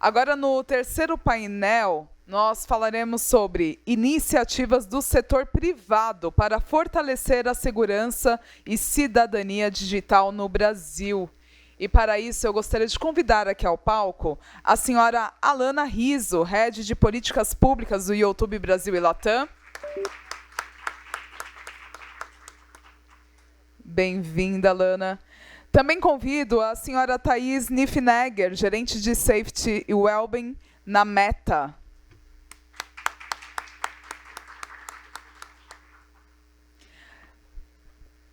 Agora, no terceiro painel, nós falaremos sobre iniciativas do setor privado para fortalecer a segurança e cidadania digital no Brasil. E, para isso, eu gostaria de convidar aqui ao palco a senhora Alana Rizzo, Head de Políticas Públicas do YouTube Brasil e Latam. Bem-vinda, Alana. Também convido a senhora Thaís Niffenegger, gerente de Safety e Wellbeing na Meta.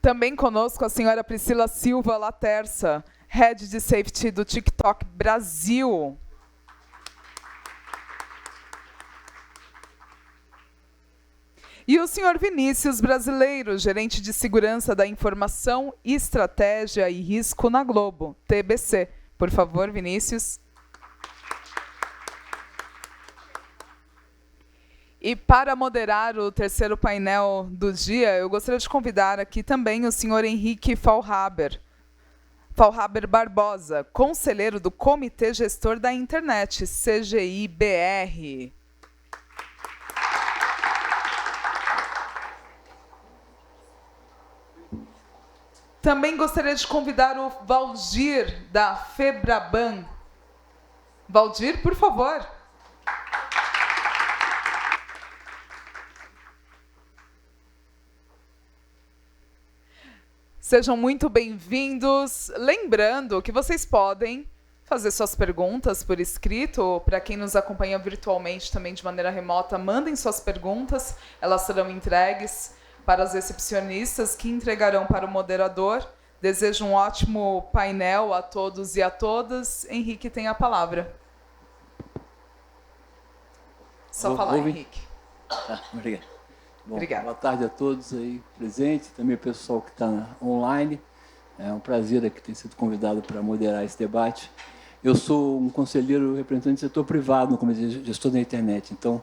Também conosco a senhora Priscila Silva Laterça, Head de Safety do TikTok Brasil. E o senhor Vinícius Brasileiro, gerente de Segurança da Informação, Estratégia e Risco na Globo, TBC. Por favor, Vinícius. E para moderar o terceiro painel do dia, eu gostaria de convidar aqui também o senhor Henrique Faulhaber Barbosa, conselheiro do Comitê Gestor da Internet, CGI-BR. Também gostaria de convidar o Valdir, da Febraban. Valdir, por favor. Sejam muito bem-vindos. Lembrando que vocês podem fazer suas perguntas por escrito. Para quem nos acompanha virtualmente, também de maneira remota, mandem suas perguntas. Elas serão entregues para os recepcionistas, que entregarão para o moderador. Desejo um ótimo painel a todos e a todas. Henrique tem a palavra. Só falar, Henrique. Obrigado. Bom, Obrigada. Boa tarde a todos aí presentes, também o pessoal que está online. É um prazer aqui ter sido convidado para moderar esse debate. Eu sou um conselheiro representante do setor privado no Comitê Gestor da Internet. Então,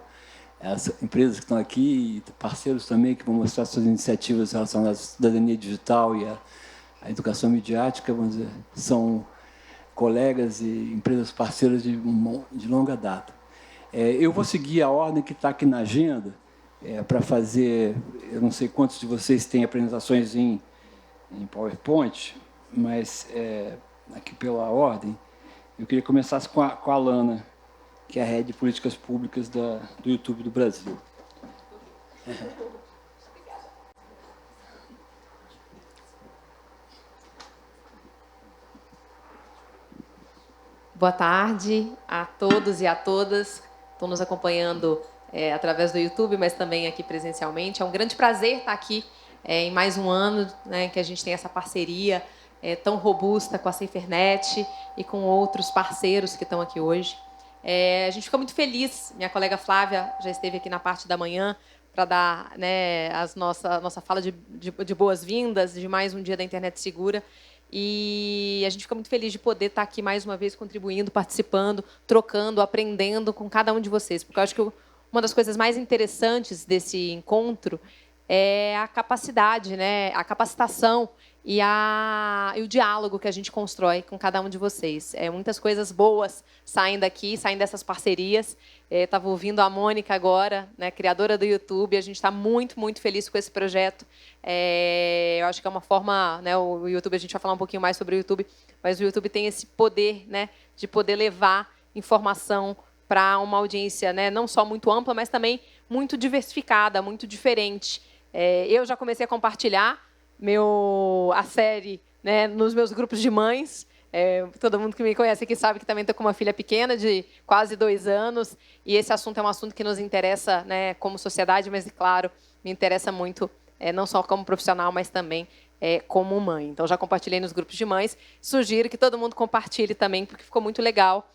as empresas que estão aqui, e parceiros também, que vão mostrar suas iniciativas relacionadas à cidadania digital e à educação midiática, vamos dizer, são colegas e empresas parceiras de longa data. Eu vou seguir a ordem que está aqui na agenda, para fazer, eu não sei quantos de vocês têm apresentações em PowerPoint, mas aqui pela ordem, eu queria começar com a Alana, que é a Head de Políticas Públicas do YouTube do Brasil. Boa tarde a todos e a todas. Estão nos acompanhando através do YouTube, mas também aqui presencialmente. É um grande prazer estar aqui em mais um ano, né, que a gente tem essa parceria tão robusta com a SaferNet e com outros parceiros que estão aqui hoje. A gente fica muito feliz. Minha colega Flávia já esteve aqui na parte da manhã para dar, né, a nossa fala de boas-vindas de mais um dia da internet segura. E a gente fica muito feliz de poder estar aqui mais uma vez contribuindo, participando, trocando, aprendendo com cada um de vocês. Porque eu acho que uma das coisas mais interessantes desse encontro é a capacidade, né, a capacitação e o diálogo que a gente constrói com cada um de vocês. Muitas coisas boas saem daqui, saem dessas parcerias. Estava ouvindo a Mônica agora, né, criadora do YouTube. A gente está muito, muito feliz com esse projeto. Eu acho que é uma forma, né, o YouTube, a gente vai falar um pouquinho mais sobre o YouTube, mas o YouTube tem esse poder, né, de poder levar informação para uma audiência, né, não só muito ampla, mas também muito diversificada, muito diferente. Eu já comecei a compartilhar a série, né, nos meus grupos de mães. Todo mundo que me conhece aqui sabe que também estou com uma filha pequena de quase 2 anos, e esse assunto é um assunto que nos interessa, né, como sociedade, mas, claro, me interessa muito, não só como profissional, mas também como mãe. Então, já compartilhei nos grupos de mães. Sugiro que todo mundo compartilhe também, porque ficou muito legal.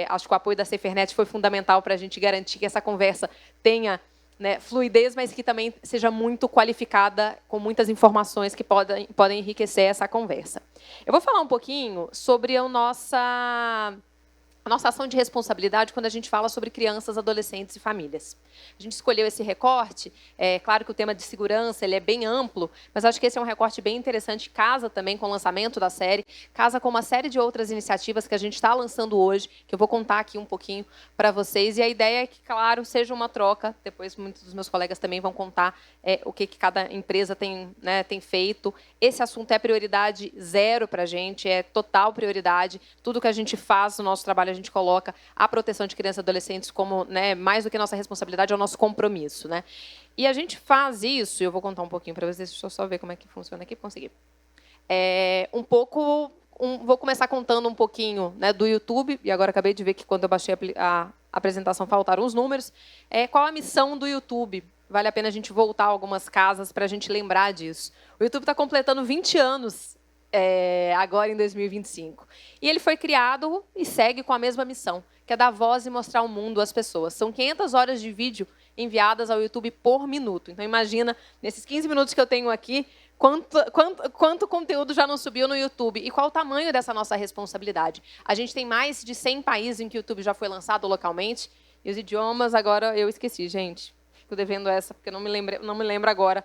Acho que o apoio da SaferNet foi fundamental para a gente garantir que essa conversa tenha, né, fluidez, mas que também seja muito qualificada, com muitas informações que podem enriquecer essa conversa. Eu vou falar um pouquinho sobre a a nossa ação de responsabilidade quando a gente fala sobre crianças, adolescentes e famílias. A gente escolheu esse recorte, claro que o tema de segurança ele é bem amplo, mas acho que esse é um recorte bem interessante, casa também com o lançamento da série, casa com uma série de outras iniciativas que a gente está lançando hoje, que eu vou contar aqui um pouquinho para vocês, e a ideia é que, claro, seja uma troca, depois muitos dos meus colegas também vão contar o que cada empresa tem, né, tem feito. Esse assunto é prioridade zero para a gente, é total prioridade, tudo que a gente faz no nosso trabalho, a gente coloca a proteção de crianças e adolescentes como, né, mais do que nossa responsabilidade, é o nosso compromisso, né? E a gente faz isso, eu vou contar um pouquinho para vocês, deixa eu só ver como é que funciona aqui, consegui. Vou começar contando um pouquinho, né, do YouTube, e agora acabei de ver que quando eu baixei a apresentação faltaram os números. Qual a missão do YouTube? Vale a pena a gente voltar a algumas casas para a gente lembrar disso. O YouTube está completando 20 anos agora em 2025. E ele foi criado e segue com a mesma missão, que é dar voz e mostrar ao mundo às pessoas. São 500 horas de vídeo enviadas ao YouTube por minuto. Então, imagina, nesses 15 minutos que eu tenho aqui, quanto conteúdo já não subiu no YouTube? E qual o tamanho dessa nossa responsabilidade? A gente tem mais de 100 países em que o YouTube já foi lançado localmente. E os idiomas, agora eu esqueci, gente. Fico devendo essa, porque não me lembro agora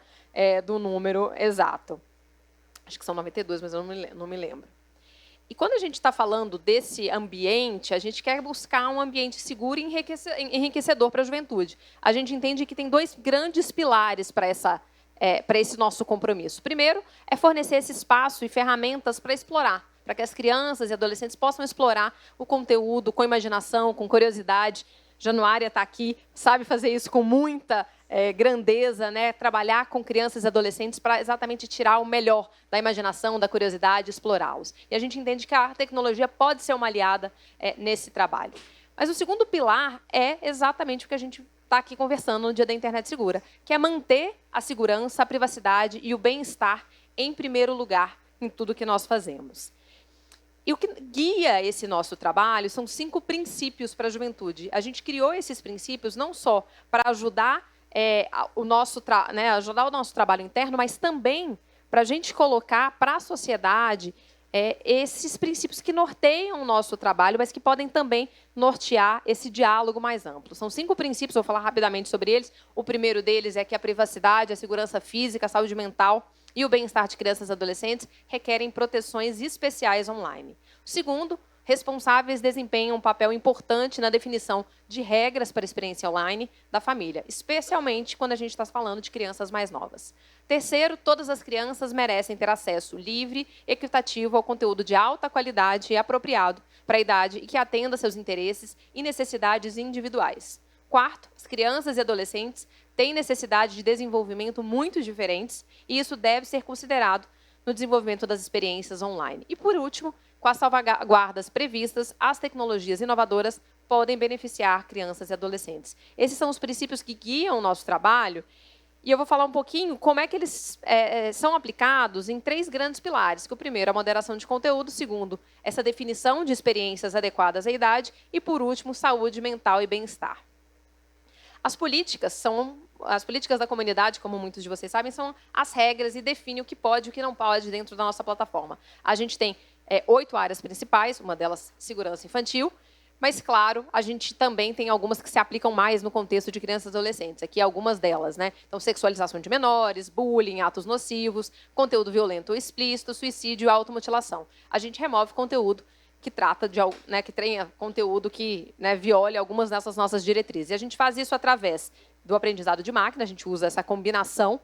do número exato. Acho que são 92, mas eu não me lembro. E quando a gente está falando desse ambiente, a gente quer buscar um ambiente seguro e enriquecedor para a juventude. A gente entende que tem dois grandes pilares para esse nosso compromisso. Primeiro, é fornecer esse espaço e ferramentas para explorar, para que as crianças e adolescentes possam explorar o conteúdo com imaginação, com curiosidade. Januária está aqui, sabe fazer isso com muita grandeza, né? Trabalhar com crianças e adolescentes para exatamente tirar o melhor da imaginação, da curiosidade, explorá-los. E a gente entende que a tecnologia pode ser uma aliada nesse trabalho. Mas o segundo pilar é exatamente o que a gente está aqui conversando no Dia da Internet Segura, que é manter a segurança, a privacidade e o bem-estar em primeiro lugar em tudo que nós fazemos. E o que guia esse nosso trabalho são 5 princípios para a juventude. A gente criou esses princípios não só para ajudar o nosso trabalho interno, mas também para a gente colocar para a sociedade esses princípios que norteiam o nosso trabalho, mas que podem também nortear esse diálogo mais amplo. São 5 princípios, vou falar rapidamente sobre eles. O primeiro deles é que a privacidade, a segurança física, a saúde mental e o bem-estar de crianças e adolescentes requerem proteções especiais online. O segundo, responsáveis desempenham um papel importante na definição de regras para a experiência online da família, especialmente quando a gente está falando de crianças mais novas. Terceiro, todas as crianças merecem ter acesso livre, equitativo ao conteúdo de alta qualidade e apropriado para a idade e que atenda seus interesses e necessidades individuais. Quarto, as crianças e adolescentes têm necessidade de desenvolvimento muito diferentes e isso deve ser considerado no desenvolvimento das experiências online. E, por último, com as salvaguardas previstas, as tecnologias inovadoras podem beneficiar crianças e adolescentes. Esses são os princípios que guiam o nosso trabalho e eu vou falar um pouquinho como é que eles são aplicados em 3 grandes pilares. Que o primeiro, a moderação de conteúdo. O segundo, essa definição de experiências adequadas à idade. E, por último, saúde mental e bem-estar. As políticas da comunidade, como muitos de vocês sabem, são as regras e definem o que pode e o que não pode dentro da nossa plataforma. A gente tem 8 áreas principais, uma delas segurança infantil, mas, claro, a gente também tem algumas que se aplicam mais no contexto de crianças e adolescentes. Aqui algumas delas, né? Então, sexualização de menores, bullying, atos nocivos, conteúdo violento ou explícito, suicídio e automutilação. A gente remove conteúdo que trata de, né, que tenha conteúdo que, né, viole algumas dessas nossas diretrizes. E a gente faz isso através do aprendizado de máquina, a gente usa essa combinação,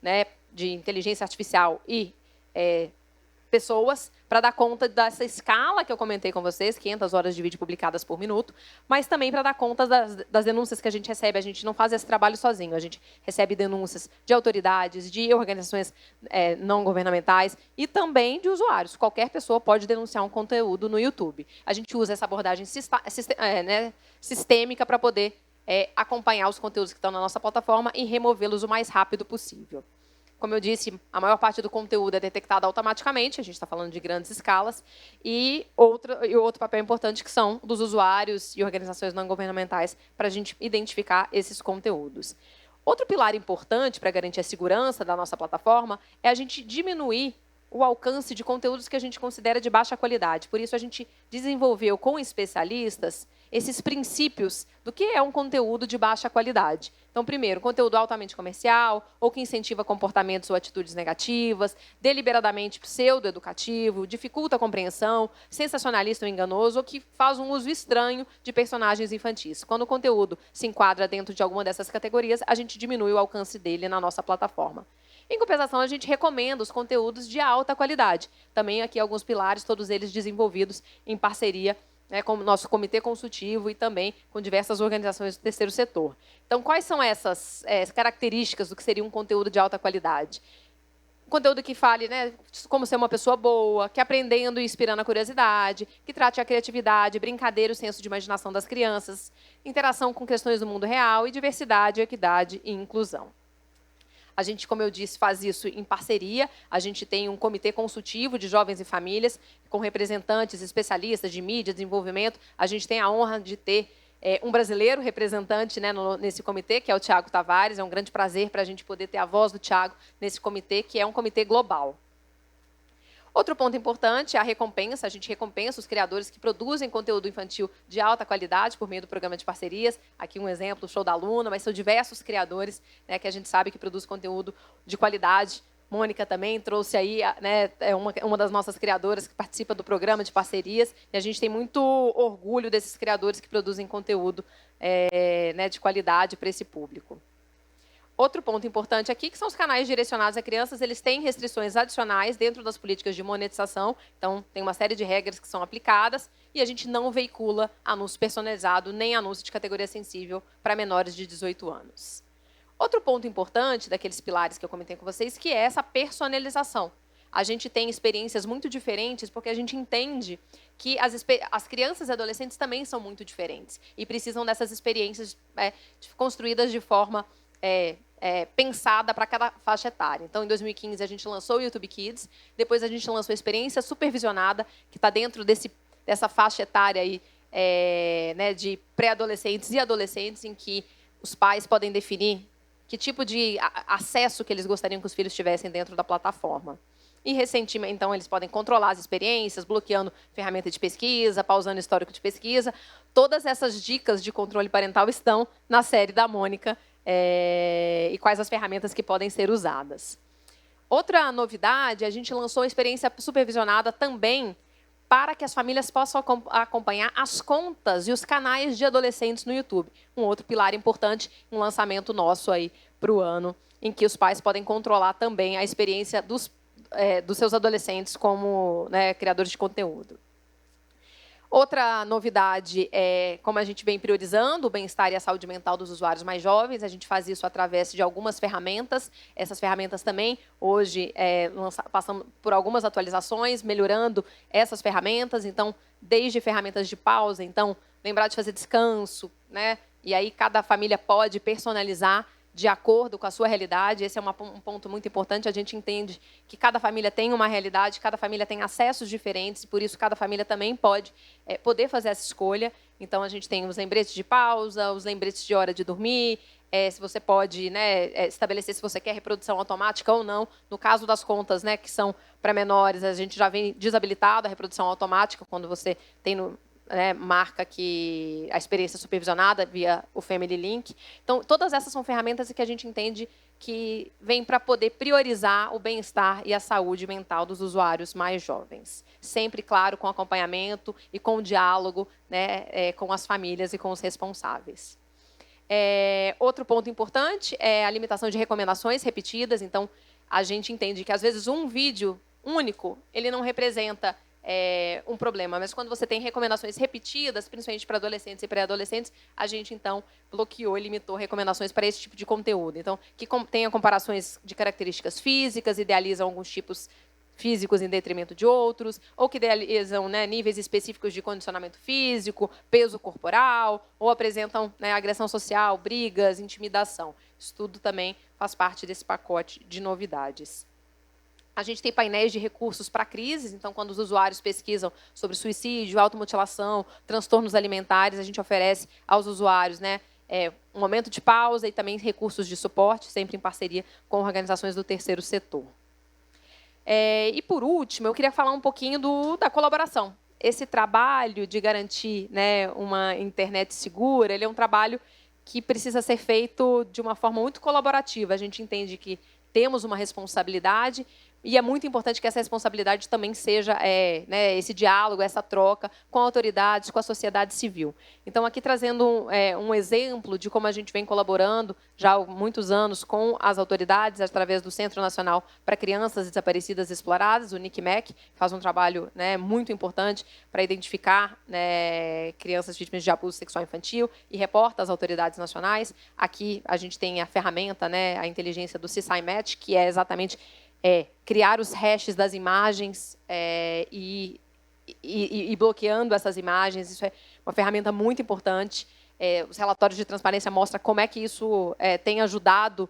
né, de inteligência artificial e pessoas para dar conta dessa escala que eu comentei com vocês, 500 horas de vídeo publicadas por minuto, mas também para dar conta das denúncias que a gente recebe. A gente não faz esse trabalho sozinho, a gente recebe denúncias de autoridades, de organizações não governamentais e também de usuários. Qualquer pessoa pode denunciar um conteúdo no YouTube. A gente usa essa abordagem sistêmica para poder acompanhar os conteúdos que estão na nossa plataforma e removê-los o mais rápido possível. Como eu disse, a maior parte do conteúdo é detectado automaticamente, a gente está falando de grandes escalas, e outro papel importante que são dos usuários e organizações não governamentais para a gente identificar esses conteúdos. Outro pilar importante para garantir a segurança da nossa plataforma é a gente diminuir o alcance de conteúdos que a gente considera de baixa qualidade. Por isso, a gente desenvolveu com especialistas esses princípios do que é um conteúdo de baixa qualidade. Então, primeiro, conteúdo altamente comercial, ou que incentiva comportamentos ou atitudes negativas, deliberadamente pseudo-educativo, dificulta a compreensão, sensacionalista ou enganoso, ou que faz um uso estranho de personagens infantis. Quando o conteúdo se enquadra dentro de alguma dessas categorias, a gente diminui o alcance dele na nossa plataforma. Em compensação, a gente recomenda os conteúdos de alta qualidade. Também aqui alguns pilares, todos eles desenvolvidos em parceria com o nosso comitê consultivo e também com diversas organizações do terceiro setor. Então, quais são essas características do que seria um conteúdo de alta qualidade? Conteúdo que fale como ser uma pessoa boa, que aprendendo e inspirando a curiosidade, que trate a criatividade, brincadeira, o senso de imaginação das crianças, interação com questões do mundo real e diversidade, equidade e inclusão. A gente, como eu disse, faz isso em parceria. A gente tem um comitê consultivo de jovens e famílias, com representantes, especialistas de mídia, desenvolvimento. A gente tem a honra de ter um brasileiro representante nesse comitê, que é o Thiago Tavares. É um grande prazer para a gente poder ter a voz do Thiago nesse comitê, que é um comitê global. Outro ponto importante é a recompensa. A gente recompensa os criadores que produzem conteúdo infantil de alta qualidade por meio do programa de parcerias. Aqui um exemplo, o Show da Luna, mas são diversos criadores que a gente sabe que produz conteúdo de qualidade. Mônica também trouxe aí, é uma das nossas criadoras que participa do programa de parcerias. E a gente tem muito orgulho desses criadores que produzem conteúdo de qualidade para esse público. Outro ponto importante aqui, que são os canais direcionados a crianças, eles têm restrições adicionais dentro das políticas de monetização. Então, tem uma série de regras que são aplicadas e a gente não veicula anúncio personalizado nem anúncio de categoria sensível para menores de 18 anos. Outro ponto importante daqueles pilares que eu comentei com vocês, que é essa personalização. A gente tem experiências muito diferentes porque a gente entende que as crianças e adolescentes também são muito diferentes e precisam dessas experiências construídas de forma pensada para cada faixa etária. Então, em 2015, a gente lançou o YouTube Kids, depois a gente lançou a experiência supervisionada, que está dentro dessa faixa etária aí, de pré-adolescentes e adolescentes, em que os pais podem definir que tipo de acesso que eles gostariam que os filhos tivessem dentro da plataforma. E, recentemente, então, eles podem controlar as experiências, bloqueando ferramenta de pesquisa, pausando histórico de pesquisa. Todas essas dicas de controle parental estão na série da Mônica, e quais as ferramentas que podem ser usadas. Outra novidade, a gente lançou a experiência supervisionada também para que as famílias possam acompanhar as contas e os canais de adolescentes no YouTube. Um outro pilar importante, um lançamento nosso aí para o ano, em que os pais podem controlar também a experiência dos seus adolescentes como criadores de conteúdo. Outra novidade é como a gente vem priorizando o bem-estar e a saúde mental dos usuários mais jovens. A gente faz isso através de algumas ferramentas. Essas ferramentas também, hoje, passamos por algumas atualizações, melhorando essas ferramentas. Então, desde ferramentas de pausa, então, lembrar de fazer descanso, e aí cada família pode personalizar de acordo com a sua realidade. Esse é um ponto muito importante. A gente entende que cada família tem uma realidade, cada família tem acessos diferentes, e por isso cada família também pode poder fazer essa escolha. Então, a gente tem os lembretes de pausa, os lembretes de hora de dormir, se você pode estabelecer se você quer reprodução automática ou não. No caso das contas que são para menores, a gente já vem desabilitado a reprodução automática quando você tem marca que a experiência supervisionada via o Family Link. Então, todas essas são ferramentas que a gente entende que vêm para poder priorizar o bem-estar e a saúde mental dos usuários mais jovens. Sempre, claro, com acompanhamento e com diálogo com as famílias e com os responsáveis. Outro ponto importante é a limitação de recomendações repetidas. Então, a gente entende que, às vezes, um vídeo único ele não representa um problema, mas quando você tem recomendações repetidas, principalmente para adolescentes e pré-adolescentes, a gente, então, bloqueou e limitou recomendações para esse tipo de conteúdo. Então, que tenha comparações de características físicas, idealizam alguns tipos físicos em detrimento de outros, ou que idealizam níveis específicos de condicionamento físico, peso corporal, ou apresentam agressão social, brigas, intimidação. Isso tudo também faz parte desse pacote de novidades. A gente tem painéis de recursos para crises, então, quando os usuários pesquisam sobre suicídio, automutilação, transtornos alimentares, a gente oferece aos usuários um momento de pausa e também recursos de suporte, sempre em parceria com organizações do terceiro setor. E, por último, eu queria falar um pouquinho da colaboração. Esse trabalho de garantir, né, uma internet segura, ele é um trabalho que precisa ser feito de uma forma muito colaborativa. A gente entende que temos uma responsabilidade e é muito importante que essa responsabilidade também seja né, esse diálogo, essa troca com autoridades, com a sociedade civil. Então, aqui trazendo um exemplo de como a gente vem colaborando já há muitos anos com as autoridades através do Centro Nacional para Crianças Desaparecidas e Exploradas, o NICMEC, faz um trabalho, né, muito importante para identificar, né, crianças vítimas de abuso sexual infantil e reporta às autoridades nacionais. Aqui a gente tem a ferramenta, né, a inteligência do CSIMAT, que é exatamente criar os hashes das imagens e bloqueando essas imagens. Isso é uma ferramenta muito importante. Os relatórios de transparência mostram como é que isso tem ajudado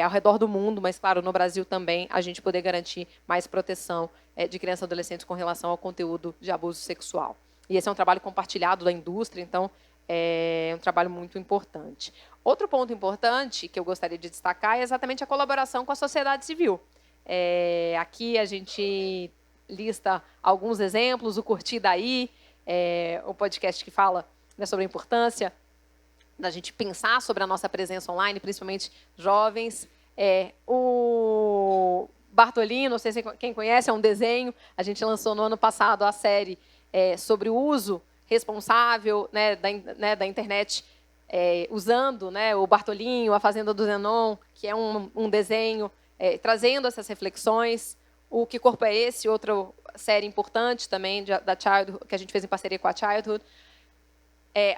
ao redor do mundo, mas, claro, no Brasil também, a gente poder garantir mais proteção de crianças e adolescentes com relação ao conteúdo de abuso sexual. E esse é um trabalho compartilhado da indústria, então é um trabalho muito importante. Outro ponto importante que eu gostaria de destacar é exatamente a colaboração com a sociedade civil. Aqui a gente lista alguns exemplos, o Curtir Daí, o podcast que fala, né, sobre a importância da gente pensar sobre a nossa presença online, principalmente jovens. O Bartolino, não sei se quem conhece, é um desenho. A gente lançou no ano passado a série sobre o uso responsável, né, da internet, usando, né, o Bartolinho, a Fazenda do Zenon, que é um desenho trazendo essas reflexões. O Que Corpo é Esse? Outra série importante também da Childhood, que a gente fez em parceria com a Childhood.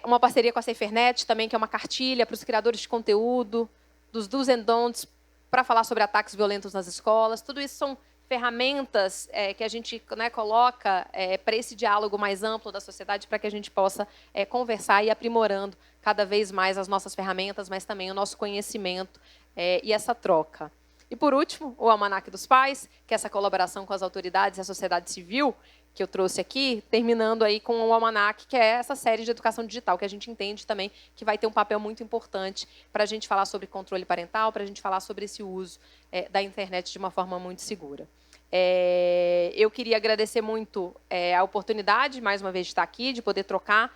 Uma parceria com a SaferNet também, que é uma cartilha para os criadores de conteúdo, dos do's and don'ts, para falar sobre ataques violentos nas escolas. Tudo isso são ferramentas que a gente, né, coloca para esse diálogo mais amplo da sociedade, para que a gente possa conversar e ir aprimorando cada vez mais as nossas ferramentas, mas também o nosso conhecimento e essa troca. E, por último, o Almanaque dos Pais, que é essa colaboração com as autoridades e a sociedade civil, que eu trouxe aqui, terminando aí com o Almanaque, que é essa série de educação digital, que a gente entende também que vai ter um papel muito importante para a gente falar sobre controle parental, para a gente falar sobre esse uso da internet de uma forma muito segura. Eu queria agradecer muito a oportunidade, mais uma vez, de estar aqui, de poder trocar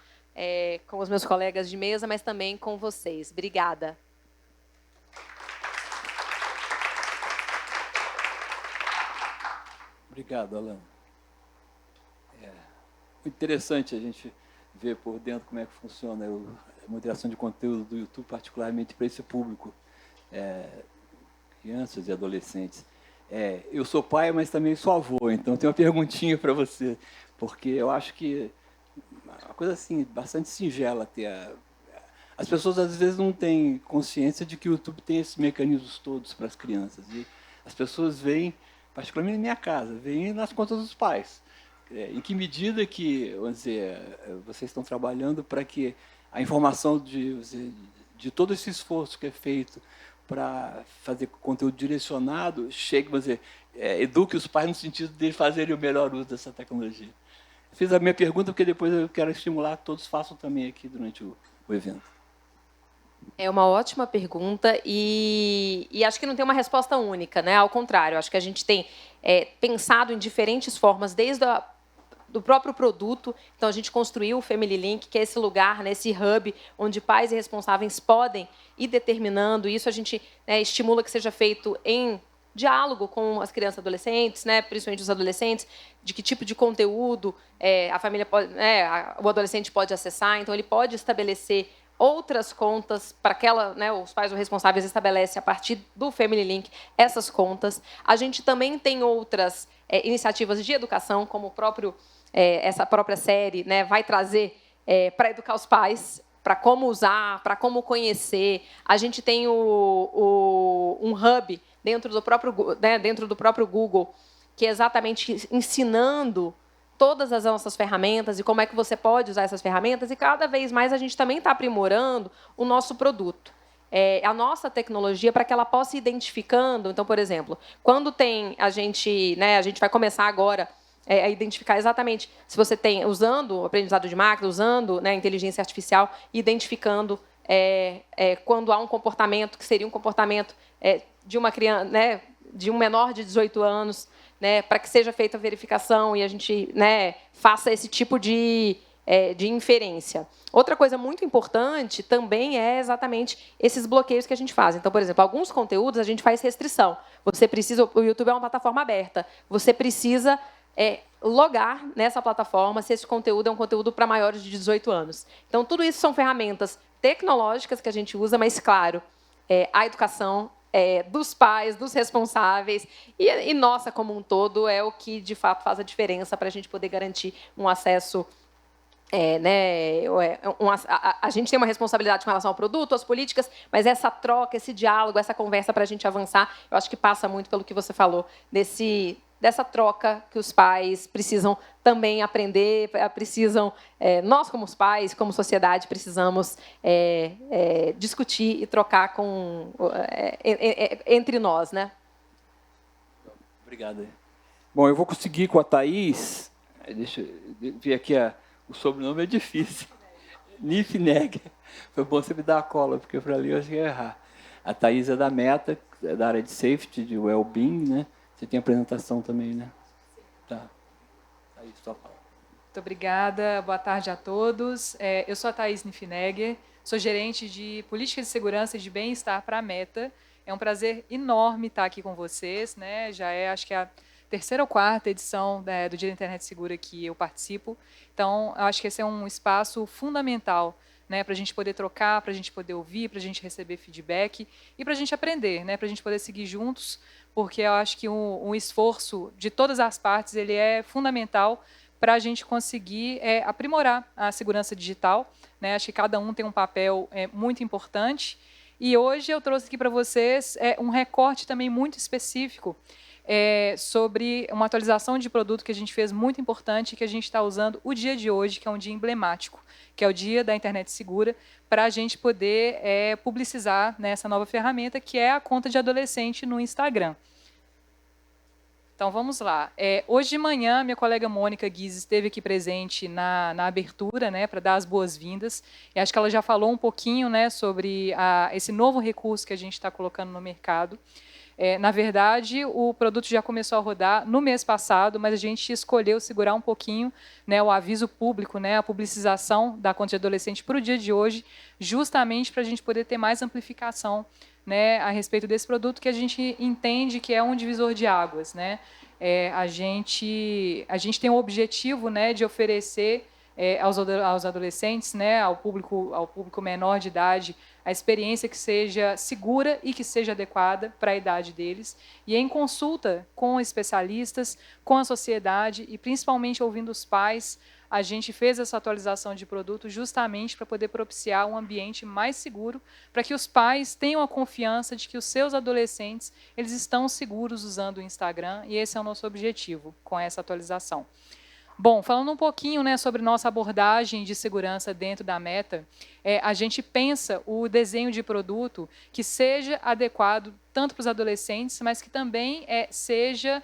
com os meus colegas de mesa, mas também com vocês. Obrigada. Obrigado, Alan. Muito interessante a gente ver por dentro como é que funciona a moderação de conteúdo do YouTube, particularmente para esse público, crianças e adolescentes. Eu sou pai, mas também sou avô, então tenho uma perguntinha para você, porque eu acho que uma coisa assim, bastante singela ter as pessoas às vezes não têm consciência de que o YouTube tem esses mecanismos todos para as crianças, e as pessoas veem, particularmente na minha casa, veem nas contas dos pais. Em que medida que, vamos dizer, vocês estão trabalhando para que a informação de todo esse esforço que é feito para fazer conteúdo direcionado chegue, vamos dizer, eduque os pais no sentido de fazerem o melhor uso dessa tecnologia? Fiz a minha pergunta porque depois eu quero estimular que todos façam também aqui durante o evento. É uma ótima pergunta e acho que não tem uma resposta única, né? Ao contrário, acho que a gente tem pensado em diferentes formas, desde do próprio produto. Então, a gente construiu o Family Link, que é esse lugar, né, esse hub, onde pais e responsáveis podem ir determinando. Isso a gente estimula que seja feito em diálogo com as crianças e adolescentes, né, principalmente os adolescentes, de que tipo de conteúdo a família pode, o adolescente pode acessar. Então, ele pode estabelecer outras contas para aquela, né, os pais ou responsáveis estabelecem a partir do Family Link essas contas. A gente também tem outras iniciativas de educação, como o próprio essa própria série, né, vai trazer para educar os pais, para como usar, para como conhecer. A gente tem um hub dentro do próprio Google, que é exatamente ensinando todas as nossas ferramentas e como é que você pode usar essas ferramentas, e cada vez mais a gente também está aprimorando o nosso produto. A nossa tecnologia, para que ela possa ir identificando. Então, por exemplo, quando tem a gente vai começar agora a identificar exatamente se você tem, usando o aprendizado de máquina, usando, né, inteligência artificial, identificando quando há um comportamento que seria um comportamento de uma criança, né, de um menor de 18 anos, né, para que seja feita a verificação e a gente, né, faça esse tipo de inferência. Outra coisa muito importante também é exatamente esses bloqueios que a gente faz. Então, por exemplo, alguns conteúdos a gente faz restrição. Você precisa, o YouTube é uma plataforma aberta, você precisa logar nessa plataforma se esse conteúdo é um conteúdo para maiores de 18 anos. Então, tudo isso são ferramentas tecnológicas que a gente usa, mas, claro, a educação dos pais, dos responsáveis e nossa como um todo é o que, de fato, faz a diferença para a gente poder garantir um acesso. A gente tem uma responsabilidade com relação ao produto, às políticas, mas essa troca, esse diálogo, essa conversa para a gente avançar, eu acho que passa muito pelo que você falou, dessa troca que os pais precisam também aprender, precisam, nós como os pais, como sociedade, precisamos discutir e trocar entre nós, né? Obrigado. Bom, eu vou conseguir com a Thaís, deixa eu ver aqui, o sobrenome é difícil, Niffenegger. Foi bom você me dar a cola, porque para ali eu achei que ia errar. A Thaís é da Meta, é da área de safety, de well-being, né? Você tem apresentação também, né? Tá. Aí, só fala. Muito obrigada, boa tarde a todos. Eu sou a Thaís Niffenegger, sou gerente de Política de Segurança e de Bem-Estar para a Meta. É um prazer enorme estar aqui com vocês, né? Já acho que a terceira ou quarta edição do Dia da Internet Segura que eu participo. Então, eu acho que esse é um espaço fundamental, né, para a gente poder trocar, para a gente poder ouvir, para a gente receber feedback e para a gente aprender, né, para a gente poder seguir juntos, porque eu acho que um esforço de todas as partes ele é fundamental para a gente conseguir aprimorar a segurança digital, né? Acho que cada um tem um papel muito importante. E hoje eu trouxe aqui para vocês um recorte também muito específico sobre uma atualização de produto que a gente fez muito importante, que a gente está usando o dia de hoje, que é um dia emblemático, que é o dia da internet segura, para a gente poder publicizar, né, essa nova ferramenta, que é a conta de adolescente no Instagram. Então, vamos lá. Hoje de manhã, minha colega Mônica Guiz esteve aqui presente na abertura, né, para dar as boas-vindas. E acho que ela já falou um pouquinho, né, sobre esse novo recurso que a gente está colocando no mercado. Na verdade, o produto já começou a rodar no mês passado, mas a gente escolheu segurar um pouquinho, né, o aviso público, né, a publicização da conta de adolescente para o dia de hoje, justamente para a gente poder ter mais amplificação, né, a respeito desse produto que a gente entende que é um divisor de águas, né? A gente tem o objetivo, né, de oferecer aos adolescentes, né, ao público menor de idade, a experiência que seja segura e que seja adequada para a idade deles, e em consulta com especialistas, com a sociedade e principalmente ouvindo os pais, a gente fez essa atualização de produto justamente para poder propiciar um ambiente mais seguro, para que os pais tenham a confiança de que os seus adolescentes eles estão seguros usando o Instagram, e esse é o nosso objetivo com essa atualização. Bom, falando um pouquinho, né, sobre nossa abordagem de segurança dentro da Meta, a gente pensa o desenho de produto que seja adequado tanto para os adolescentes, mas que também seja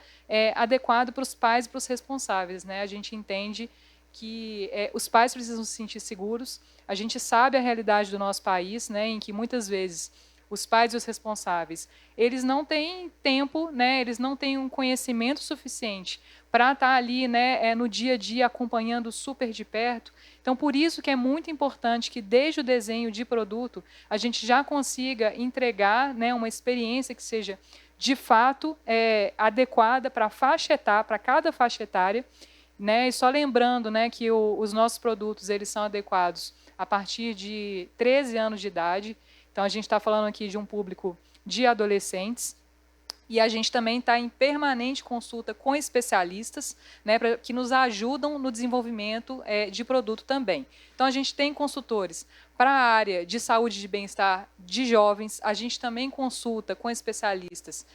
adequado para os pais e para os responsáveis, né? A gente entende que os pais precisam se sentir seguros. A gente sabe a realidade do nosso país, né, em que muitas vezes os pais e os responsáveis, eles não têm tempo, né, eles não têm um conhecimento suficiente para estar ali, né, no dia a dia acompanhando super de perto. Então, por isso que é muito importante que desde o desenho de produto a gente já consiga entregar, né, uma experiência que seja de fato adequada para a faixa etária, para cada faixa etária, né? E só lembrando, né, que os nossos produtos eles são adequados a partir de 13 anos de idade. Então, a gente está falando aqui de um público de adolescentes. E a gente também está em permanente consulta com especialistas, né, que nos ajudam no desenvolvimento de produto também. Então, a gente tem consultores para a área de saúde e de bem-estar de jovens, a gente também consulta com especialistas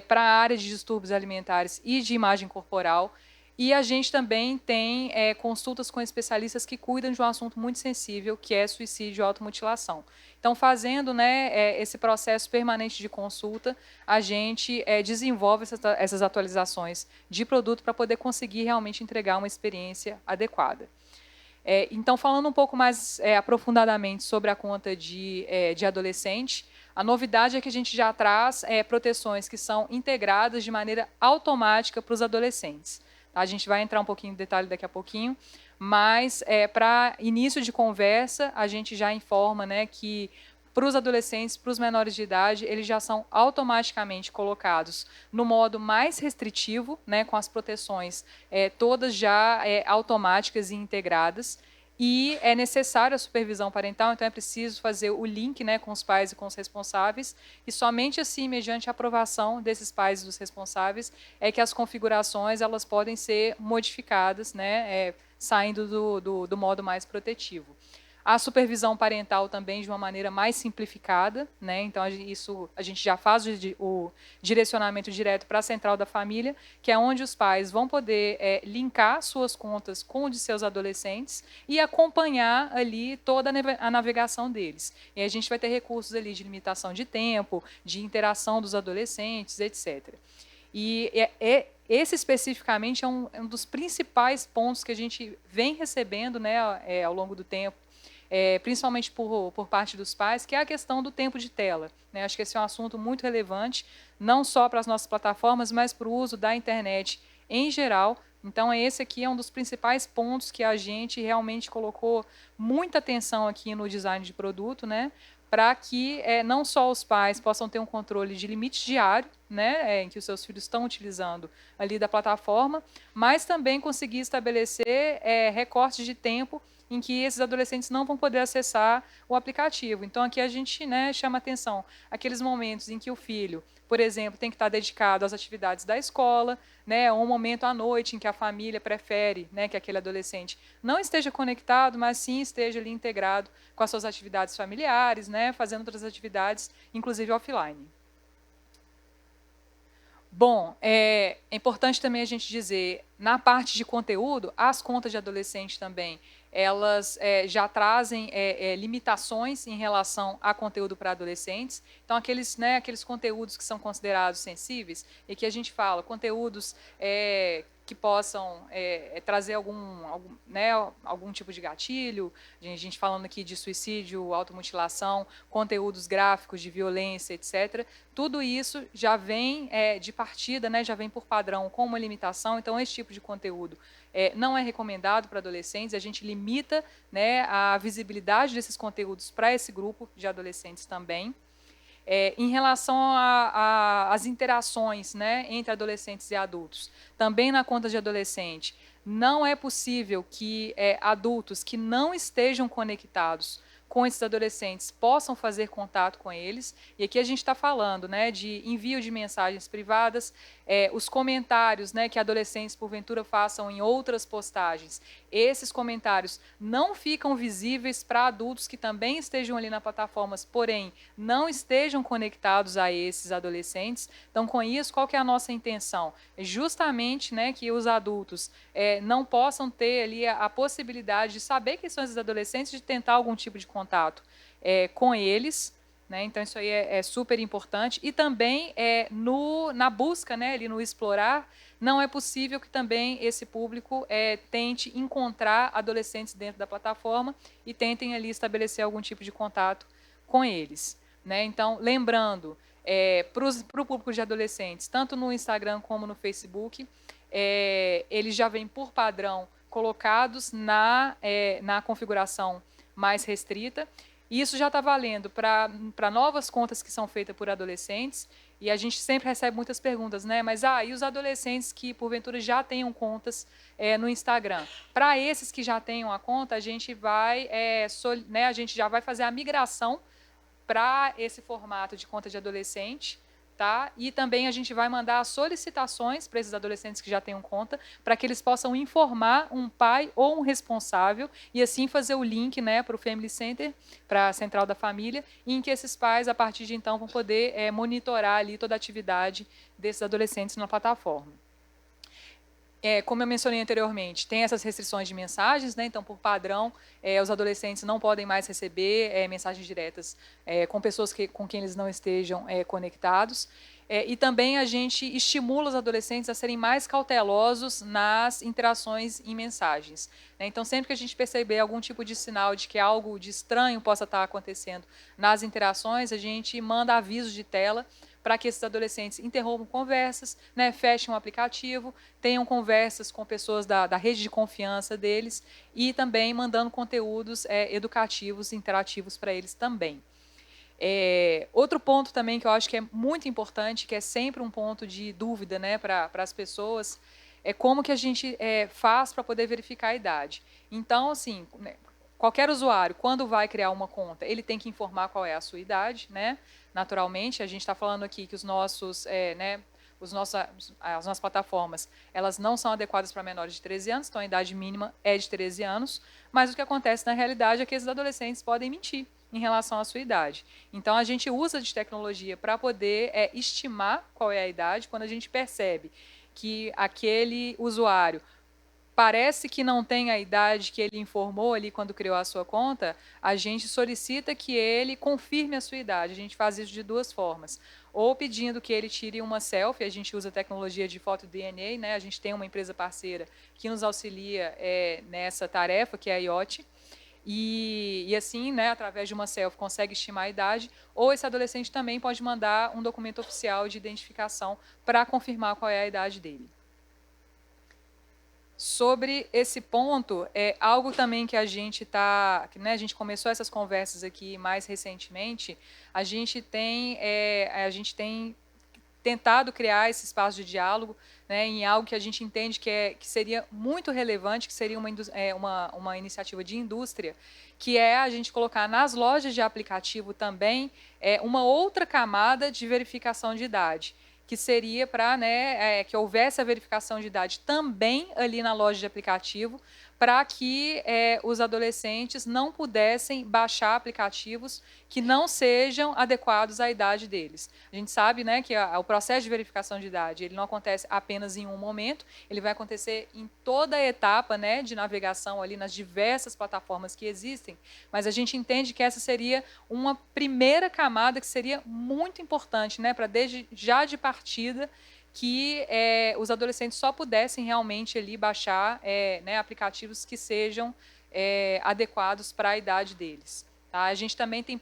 para a área de distúrbios alimentares e de imagem corporal. E a gente também tem consultas com especialistas que cuidam de um assunto muito sensível, que é suicídio e automutilação. Então, fazendo, né, esse processo permanente de consulta, a gente desenvolve essas atualizações de produto para poder conseguir realmente entregar uma experiência adequada. Então, falando um pouco mais aprofundadamente sobre a conta de adolescente, A novidade é que a gente já traz proteções que são integradas de maneira automática para os adolescentes. Tá? A gente vai entrar um pouquinho em detalhe daqui a pouquinho, mas para início de conversa, a gente já informa, né, que para os adolescentes, para os menores de idade, eles já são automaticamente colocados no modo mais restritivo, né, com as proteções todas já automáticas e integradas. E é necessária a supervisão parental, então é preciso fazer o link, né, com os pais e com os responsáveis, e somente assim, mediante a aprovação desses pais e dos responsáveis, é que as configurações elas podem ser modificadas, né, saindo do modo mais protetivo. A supervisão parental também de uma maneira mais simplificada, né? Então isso a gente já faz o direcionamento direto para a central da família, que é onde os pais vão poder linkar suas contas com o de seus adolescentes e acompanhar ali toda a navegação deles. E a gente vai ter recursos ali de limitação de tempo, de interação dos adolescentes, etc. E esse especificamente é um dos principais pontos que a gente vem recebendo, né, ao longo do tempo, principalmente por parte dos pais, que é a questão do tempo de tela. Né? Acho que esse é um assunto muito relevante, não só para as nossas plataformas, mas para o uso da internet em geral. Então, esse aqui é um dos principais pontos que a gente realmente colocou muita atenção aqui no design de produto, né? Para que não só os pais possam ter um controle de limite diário, né, em que os seus filhos estão utilizando ali da plataforma, mas também conseguir estabelecer recortes de tempo em que esses adolescentes não vão poder acessar o aplicativo. Então, aqui a gente, né, chama atenção aqueles momentos em que o filho, por exemplo, tem que estar dedicado às atividades da escola, né, ou um momento à noite em que a família prefere, né, que aquele adolescente não esteja conectado, mas sim esteja ali integrado com as suas atividades familiares, né, fazendo outras atividades, inclusive offline. Bom, é importante também a gente dizer, na parte de conteúdo, as contas de adolescente também, elas já trazem limitações em relação a conteúdo para adolescentes. Então, aqueles conteúdos que são considerados sensíveis, e que a gente fala, conteúdos que possam trazer algum tipo de gatilho, a gente falando aqui de suicídio, automutilação, conteúdos gráficos de violência, etc., tudo isso já vem de partida, né, já vem por padrão com uma limitação. Então, esse tipo de conteúdo não é recomendado para adolescentes, a gente limita, né, a visibilidade desses conteúdos para esse grupo de adolescentes também. Em relação às interações, né, entre adolescentes e adultos, também na conta de adolescente, não é possível que adultos que não estejam conectados com esses adolescentes possam fazer contato com eles. E aqui a gente está falando, né, de envio de mensagens privadas, os comentários, né, que adolescentes porventura façam em outras postagens. Esses comentários não ficam visíveis para adultos que também estejam ali na plataforma, porém não estejam conectados a esses adolescentes. Então, com isso, qual que é a nossa intenção? É justamente, né, que os adultos não possam ter ali a possibilidade de saber quem são esses adolescentes, de tentar algum tipo de contato com eles. Né? Então, isso aí é super importante. E também, na busca, né, ali no explorar, não é possível que também esse público tente encontrar adolescentes dentro da plataforma e tentem ali estabelecer algum tipo de contato com eles. Né? Então, lembrando, para o público de adolescentes, tanto no Instagram como no Facebook, eles já vêm por padrão colocados na configuração mais restrita. E isso já está valendo para novas contas que são feitas por adolescentes. E a gente sempre recebe muitas perguntas, né? Mas e os adolescentes que, porventura, já tenham contas no Instagram? Para esses que já tenham a conta, a gente vai, a gente já vai fazer a migração para esse formato de conta de adolescente. Tá? E também a gente vai mandar solicitações para esses adolescentes que já tenham conta, para que eles possam informar um pai ou um responsável e assim fazer o link, né, para o Family Center, para a central da família, em que esses pais, a partir de então, vão poder monitorar ali toda a atividade desses adolescentes na plataforma. Como eu mencionei anteriormente, tem essas restrições de mensagens, né? Então, por padrão, os adolescentes não podem mais receber mensagens diretas com pessoas com quem eles não estejam conectados. E também a gente estimula os adolescentes a serem mais cautelosos nas interações em mensagens. Então, sempre que a gente perceber algum tipo de sinal de que algo de estranho possa estar acontecendo nas interações, a gente manda avisos de tela para que esses adolescentes interrompam conversas, fechem um aplicativo, tenham conversas com pessoas da rede de confiança deles e também mandando conteúdos educativos, interativos para eles também. Outro ponto também que eu acho que é muito importante, que é sempre um ponto de dúvida para as pessoas, é como que a gente faz para poder verificar a idade. Então, assim, qualquer usuário, quando vai criar uma conta, ele tem que informar qual é a sua idade, naturalmente. A gente está falando aqui que as nossas plataformas, elas não são adequadas para menores de 13 anos, então a idade mínima é de 13 anos, mas o que acontece na realidade é que esses adolescentes podem mentir em relação à sua idade. Então, a gente usa de tecnologia para poder estimar qual é a idade. Quando a gente percebe que aquele usuário parece que não tem a idade que ele informou ali quando criou a sua conta, a gente solicita que ele confirme a sua idade. A gente faz isso de duas formas. Ou pedindo que ele tire uma selfie, a gente usa a tecnologia de foto DNA, a gente tem uma empresa parceira que nos auxilia nessa tarefa, que é a IoT. E assim, através de uma selfie, consegue estimar a idade, ou esse adolescente também pode mandar um documento oficial de identificação para confirmar qual é a idade dele. Sobre esse ponto, algo também que a gente a gente começou essas conversas aqui mais recentemente, a gente tem tentado criar esse espaço de diálogo em algo que a gente entende que seria muito relevante, que seria uma iniciativa de indústria, que é a gente colocar nas lojas de aplicativo também uma outra camada de verificação de idade, que seria para que houvesse a verificação de idade também ali na loja de aplicativo, para que os adolescentes não pudessem baixar aplicativos que não sejam adequados à idade deles. A gente sabe que o processo de verificação de idade ele não acontece apenas em um momento, ele vai acontecer em toda a etapa de navegação ali nas diversas plataformas que existem, mas a gente entende que essa seria uma primeira camada que seria muito importante para desde já de partida que os adolescentes só pudessem realmente ali baixar aplicativos que sejam adequados para a idade deles. Tá? A gente também tem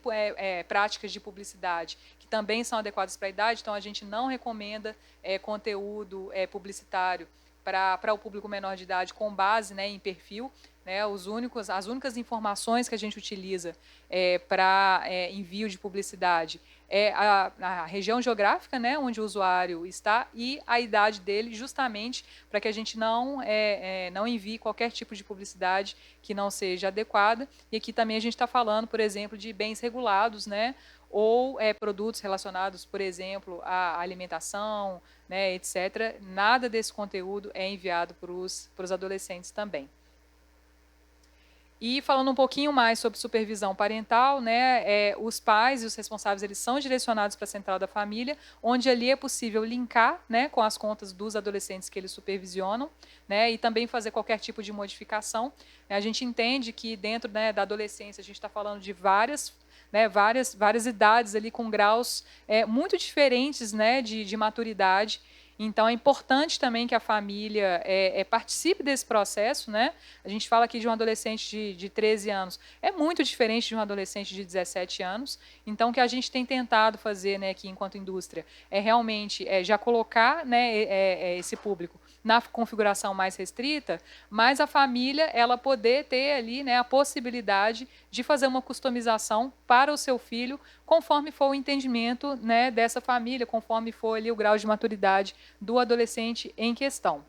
práticas de publicidade que também são adequadas para a idade, então a gente não recomenda conteúdo publicitário para o público menor de idade com base em perfil. As únicas informações que a gente utiliza para envio de publicidade é a região geográfica onde o usuário está e a idade dele, justamente para que a gente não envie qualquer tipo de publicidade que não seja adequada. E aqui também a gente está falando, por exemplo, de bens regulados, ou produtos relacionados, por exemplo, à alimentação, etc. Nada desse conteúdo é enviado para os adolescentes também. E falando um pouquinho mais sobre supervisão parental, os pais e os responsáveis eles são direcionados para a central da família, onde ali é possível linkar com as contas dos adolescentes que eles supervisionam, e também fazer qualquer tipo de modificação. A gente entende que dentro da adolescência a gente está falando de várias idades ali com graus muito diferentes de maturidade. Então, é importante também que a família participe desse processo. A gente fala aqui de um adolescente de 13 anos, é muito diferente de um adolescente de 17 anos. Então, o que a gente tem tentado fazer aqui enquanto indústria é realmente já colocar esse público na configuração mais restrita, mas a família ela poder ter ali a possibilidade de fazer uma customização para o seu filho, conforme for o entendimento dessa família, conforme for ali o grau de maturidade do adolescente em questão.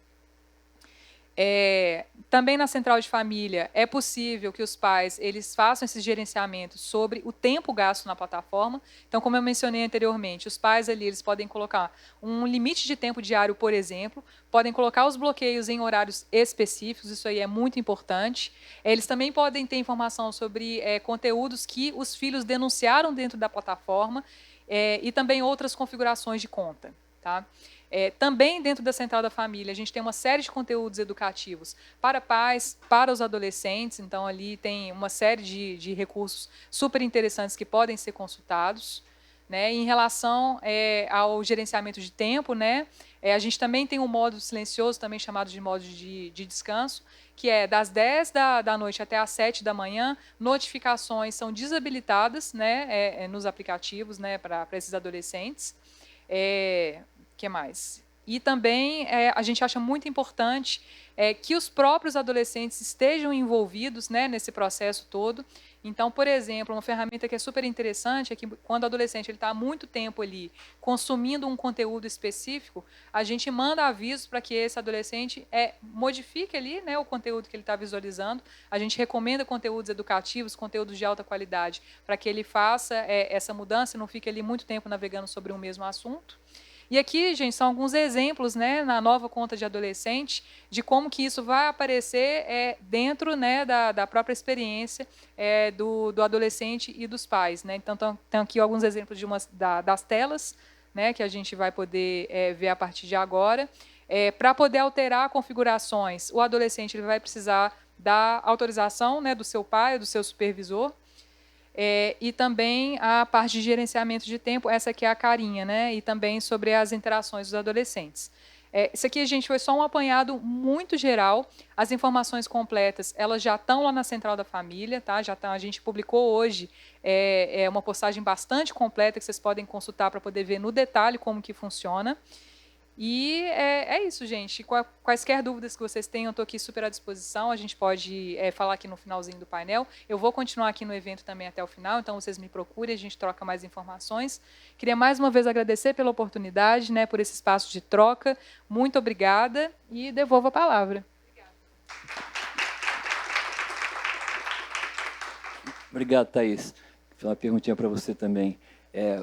Também na central de família é possível que os pais eles façam esses gerenciamentos sobre o tempo gasto na plataforma. Então, como eu mencionei anteriormente, os pais ali eles podem colocar um limite de tempo diário, por exemplo, podem colocar os bloqueios em horários específicos, isso aí é muito importante. Eles também podem ter informação sobre conteúdos que os filhos denunciaram dentro da plataforma e também outras configurações de conta. Tá? Também dentro da Central da Família, a gente tem uma série de conteúdos educativos para pais, para os adolescentes, então ali tem uma série de recursos super interessantes que podem ser consultados. né? Em relação ao gerenciamento de tempo, né? A gente também tem um modo silencioso, também chamado de modo de descanso, que é das 10 da noite até as 7 da manhã, notificações são desabilitadas, né, nos aplicativos, né, para esses adolescentes. Que mais? E também a gente acha muito importante que os próprios adolescentes estejam envolvidos, né, nesse processo todo. Então, por exemplo, uma ferramenta que é super interessante é que quando o adolescente está há muito tempo ali consumindo um conteúdo específico, a gente manda avisos para que esse adolescente modifique ali, né, o conteúdo que ele está visualizando. A gente recomenda conteúdos educativos, conteúdos de alta qualidade, para que ele faça essa mudança e não fique ali muito tempo navegando sobre um mesmo assunto. E aqui, gente, são alguns exemplos, né, na nova conta de adolescente, de como que isso vai aparecer dentro, né, da própria experiência do adolescente e dos pais, né? Então, tem aqui alguns exemplos das telas, né, que a gente vai poder ver a partir de agora. Para poder alterar configurações, o adolescente ele vai precisar da autorização, né, do seu pai ou do seu supervisor. E também a parte de gerenciamento de tempo, essa aqui é a carinha, né? E também sobre as interações dos adolescentes. Isso aqui, gente, foi só um apanhado muito geral. As informações completas, elas já estão lá na Central da Família, tá? A gente publicou hoje uma postagem bastante completa que vocês podem consultar para poder ver no detalhe como que funciona. E é isso, gente. Quaisquer dúvidas que vocês tenham, eu estou aqui super à disposição. A gente pode falar aqui no finalzinho do painel. Eu vou continuar aqui no evento também até o final, então vocês me procurem, a gente troca mais informações. Queria mais uma vez agradecer pela oportunidade, né, por esse espaço de troca. Muito obrigada e devolvo a palavra. Obrigado, Thaís. Uma perguntinha para você também.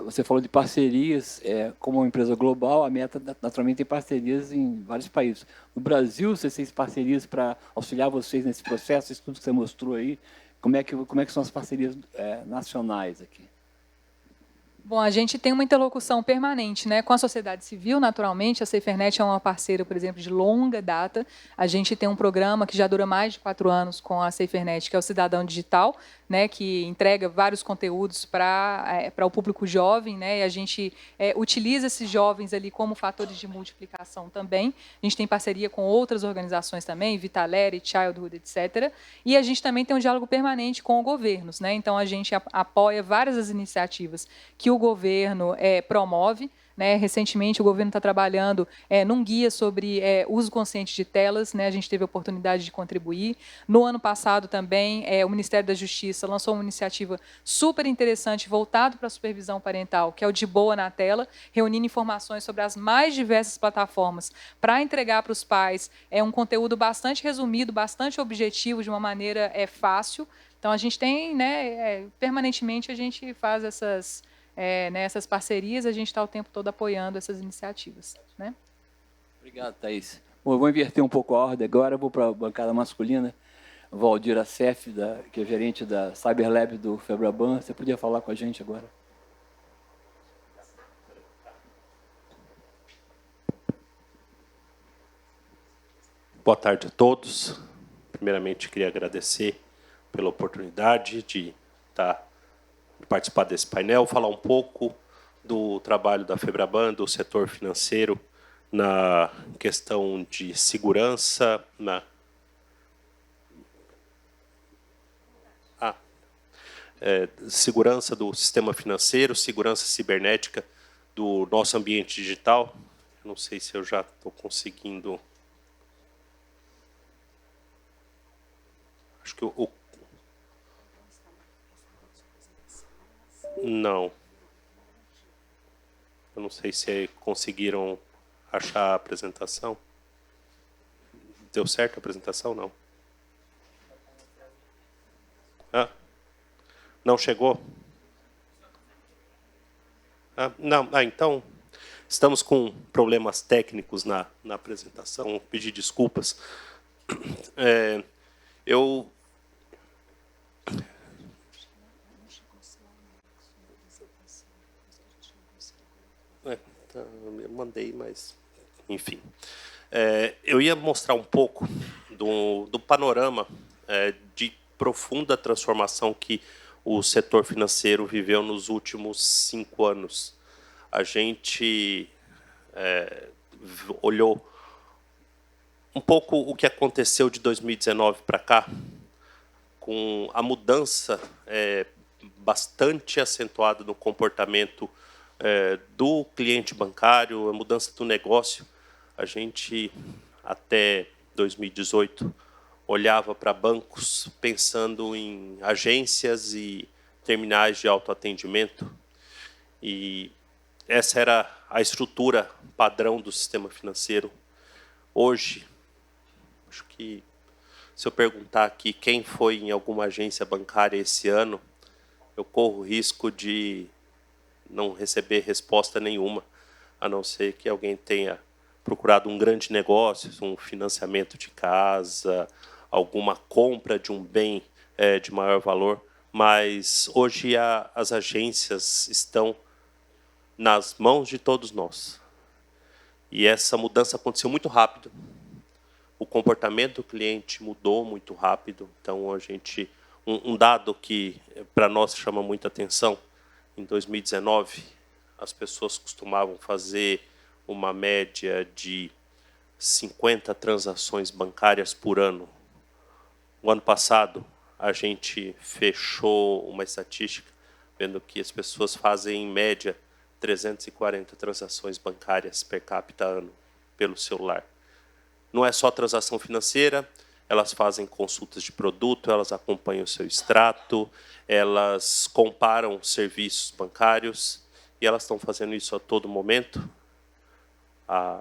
Você falou de parcerias, como uma empresa global, a Meta naturalmente tem parcerias em vários países. No Brasil, você fez parcerias para auxiliar vocês nesse processo, isso tudo que você mostrou aí, como é que são as parcerias nacionais aqui? Bom, a gente tem uma interlocução permanente, né, com a sociedade civil, naturalmente. A SaferNet é uma parceira, por exemplo, de longa data. A gente tem um programa que já dura mais de 4 anos com a SaferNet, que é o Cidadão Digital, né, que entrega vários conteúdos para o público jovem, né, e a gente utiliza esses jovens ali como fatores de multiplicação também. A gente tem parceria com outras organizações também, Vitaleri, Childhood, etc. E a gente também tem um diálogo permanente com governos, né, então a gente apoia várias das iniciativas que o governo promove. Né, recentemente, o governo está trabalhando num guia sobre uso consciente de telas. Né, a gente teve a oportunidade de contribuir. No ano passado, também, o Ministério da Justiça lançou uma iniciativa super interessante voltada para a supervisão parental, que é o De Boa na Tela, reunindo informações sobre as mais diversas plataformas para entregar para os pais um conteúdo bastante resumido, bastante objetivo, de uma maneira fácil. Então, a gente tem, né, permanentemente, a gente faz essas parcerias, a gente está o tempo todo apoiando essas iniciativas. Né? Obrigado, Thaís. Bom, eu vou inverter um pouco a ordem agora, vou para a bancada masculina. Valdir Acef, que é gerente da Cyberlab do Febraban. Você podia falar com a gente agora? Boa tarde a todos. Primeiramente, queria agradecer pela oportunidade de participar desse painel, falar um pouco do trabalho da Febraban, do setor financeiro, na questão de segurança, segurança do sistema financeiro, segurança cibernética do nosso ambiente digital. Não sei se eu já estou conseguindo... Acho que Não. Eu não sei se conseguiram achar a apresentação. Deu certo a apresentação? Não. Não chegou? Não. Então, estamos com problemas técnicos na apresentação. Pedir desculpas. Eu mandei, mas enfim. Eu ia mostrar um pouco do panorama de profunda transformação que o setor financeiro viveu nos últimos 5 anos. A gente olhou um pouco o que aconteceu de 2019 para cá, com a mudança bastante acentuada no comportamento do cliente bancário, a mudança do negócio. A gente, até 2018, olhava para bancos pensando em agências e terminais de autoatendimento. E essa era a estrutura padrão do sistema financeiro. Hoje, acho que se eu perguntar aqui quem foi em alguma agência bancária esse ano, eu corro o risco de não receber resposta nenhuma, a não ser que alguém tenha procurado um grande negócio, um financiamento de casa, alguma compra de um bem de maior valor. Mas hoje as agências estão nas mãos de todos nós. E essa mudança aconteceu muito rápido. O comportamento do cliente mudou muito rápido. Então, um dado que para nós chama muita atenção: em 2019, as pessoas costumavam fazer uma média de 50 transações bancárias por ano. O ano passado, a gente fechou uma estatística vendo que as pessoas fazem, em média, 340 transações bancárias per capita ano pelo celular. Não é só transação financeira, elas fazem consultas de produto, elas acompanham o seu extrato, elas comparam serviços bancários, e elas estão fazendo isso a todo momento. Há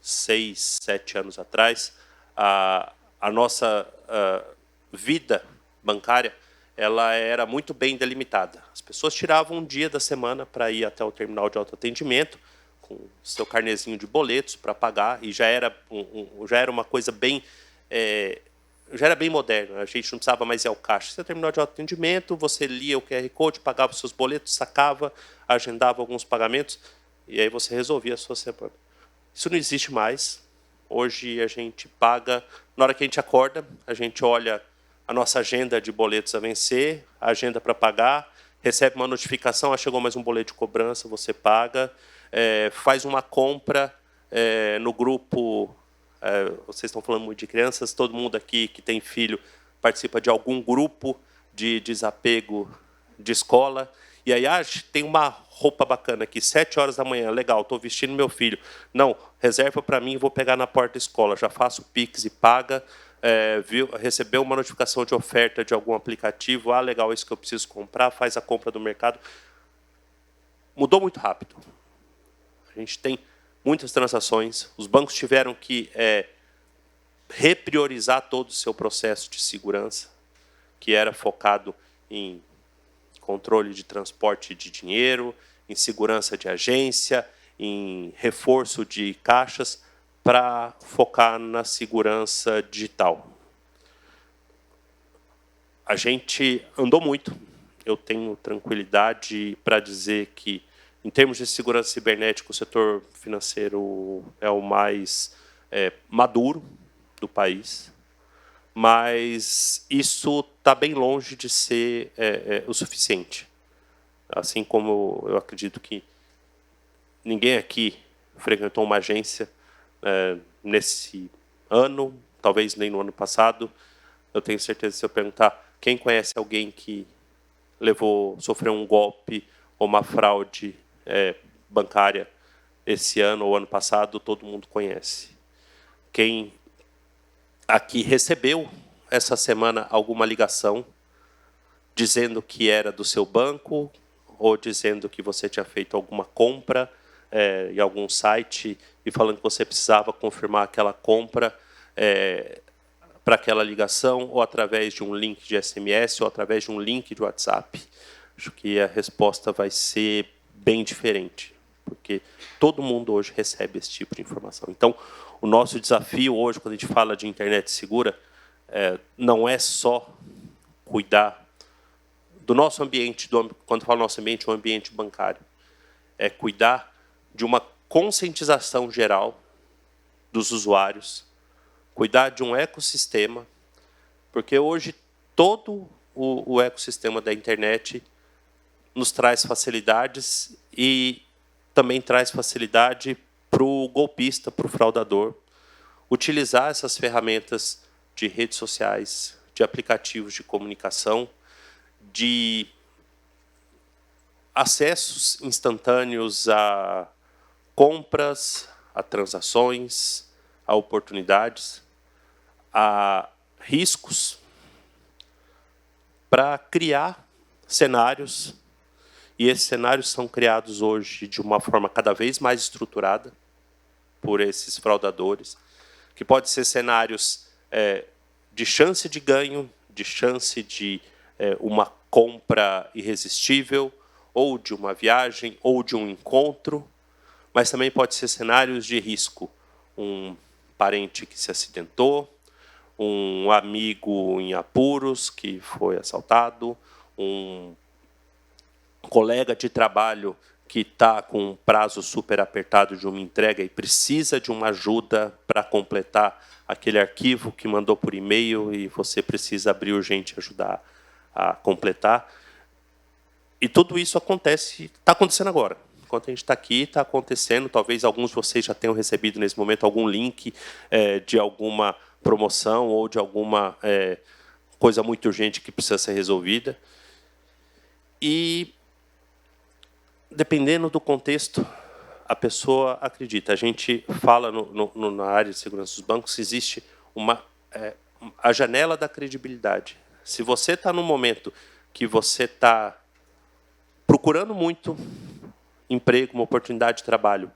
6, 7 anos atrás, a nossa vida bancária ela era muito bem delimitada. As pessoas tiravam um dia da semana para ir até o terminal de autoatendimento, com seu carnezinho de boletos para pagar, e já era uma coisa bem já era bem moderna. A gente não precisava mais ir ao caixa. Você terminou de autoatendimento, você lia o QR Code, pagava os seus boletos, sacava, agendava alguns pagamentos, e aí você resolvia a sua semana. Isso não existe mais. Hoje a gente paga, na hora que a gente acorda, a gente olha a nossa agenda de boletos a vencer, a agenda para pagar, recebe uma notificação, chegou mais um boleto de cobrança, você paga, faz uma compra no grupo. Vocês estão falando muito de crianças, todo mundo aqui que tem filho participa de algum grupo de desapego de escola. E aí, tem uma roupa bacana aqui, 7 horas da manhã, legal, estou vestindo meu filho. Não, reserva para mim, vou pegar na porta da escola, já faço o Pix e paga. Recebeu uma notificação de oferta de algum aplicativo, legal, isso que eu preciso comprar, faz a compra do mercado. Mudou muito rápido. A gente tem muitas transações, os bancos tiveram que repriorizar todo o seu processo de segurança, que era focado em controle de transporte de dinheiro, em segurança de agência, em reforço de caixas, para focar na segurança digital. A gente andou muito. Eu tenho tranquilidade para dizer que, em termos de segurança cibernética, o setor financeiro é o mais maduro do país, mas isso está bem longe de ser o suficiente. Assim como eu acredito que ninguém aqui frequentou uma agência nesse ano, talvez nem no ano passado. Eu tenho certeza, se eu perguntar quem conhece alguém que sofreu um golpe ou uma fraude bancária esse ano ou ano passado, todo mundo conhece. Quem aqui recebeu essa semana alguma ligação dizendo que era do seu banco ou dizendo que você tinha feito alguma compra em algum site e falando que você precisava confirmar aquela compra para aquela ligação, ou através de um link de SMS, ou através de um link de WhatsApp? Acho que a resposta vai ser bem diferente, porque todo mundo hoje recebe esse tipo de informação. Então, o nosso desafio hoje, quando a gente fala de internet segura, não é só cuidar do nosso ambiente, quando falo nosso ambiente, o ambiente bancário, é cuidar de uma conscientização geral dos usuários, cuidar de um ecossistema, porque hoje todo o ecossistema da internet nos traz facilidades e também traz facilidade para o golpista, para o fraudador, utilizar essas ferramentas de redes sociais, de aplicativos de comunicação, de acessos instantâneos a compras, a transações, a oportunidades, a riscos, para criar cenários. E esses cenários são criados hoje de uma forma cada vez mais estruturada por esses fraudadores, que pode ser cenários de chance de ganho, de chance de uma compra irresistível, ou de uma viagem, ou de um encontro, mas também pode ser cenários de risco. Um parente que se acidentou, um amigo em apuros que foi assaltado, um colega de trabalho que está com um prazo super apertado de uma entrega e precisa de uma ajuda para completar aquele arquivo que mandou por e-mail e você precisa abrir urgente e ajudar a completar. E tudo isso acontece, está acontecendo agora. Enquanto a gente está aqui, está acontecendo. Talvez alguns de vocês já tenham recebido nesse momento algum link de alguma promoção ou de alguma coisa muito urgente que precisa ser resolvida. E, dependendo do contexto, a pessoa acredita. A gente fala na área de segurança dos bancos, existe a janela da credibilidade. Se você está num momento que você está procurando muito emprego, uma oportunidade de trabalho,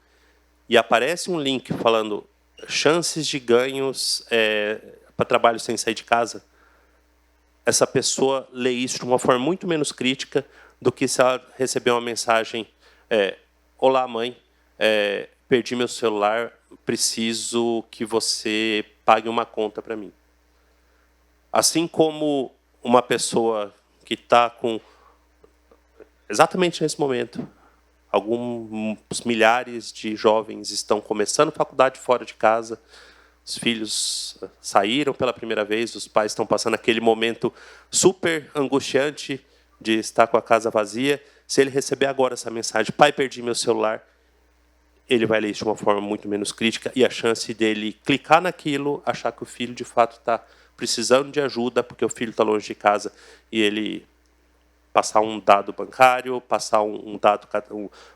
e aparece um link falando chances de ganhos para trabalho sem sair de casa, essa pessoa lê isso de uma forma muito menos crítica do que se ela receber uma mensagem: olá, mãe, perdi meu celular, preciso que você pague uma conta para mim. Assim como uma pessoa que está com, exatamente nesse momento, alguns milhares de jovens estão começando faculdade fora de casa, os filhos saíram pela primeira vez, os pais estão passando aquele momento super angustiante de estar com a casa vazia. Se ele receber agora essa mensagem: pai, perdi meu celular, ele vai ler isso de uma forma muito menos crítica, e a chance dele clicar naquilo, achar que o filho de fato está precisando de ajuda porque o filho está longe de casa, e ele passar um dado bancário, passar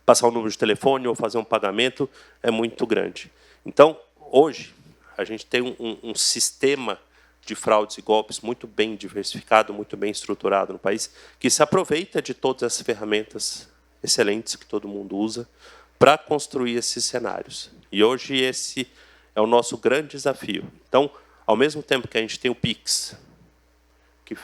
passar um número de telefone ou fazer um pagamento, é muito grande. Então, hoje, a gente tem um sistema de fraudes e golpes muito bem diversificado, muito bem estruturado no país, que se aproveita de todas as ferramentas excelentes que todo mundo usa para construir esses cenários. E hoje esse é o nosso grande desafio. Então, ao mesmo tempo que a gente tem o Pix, que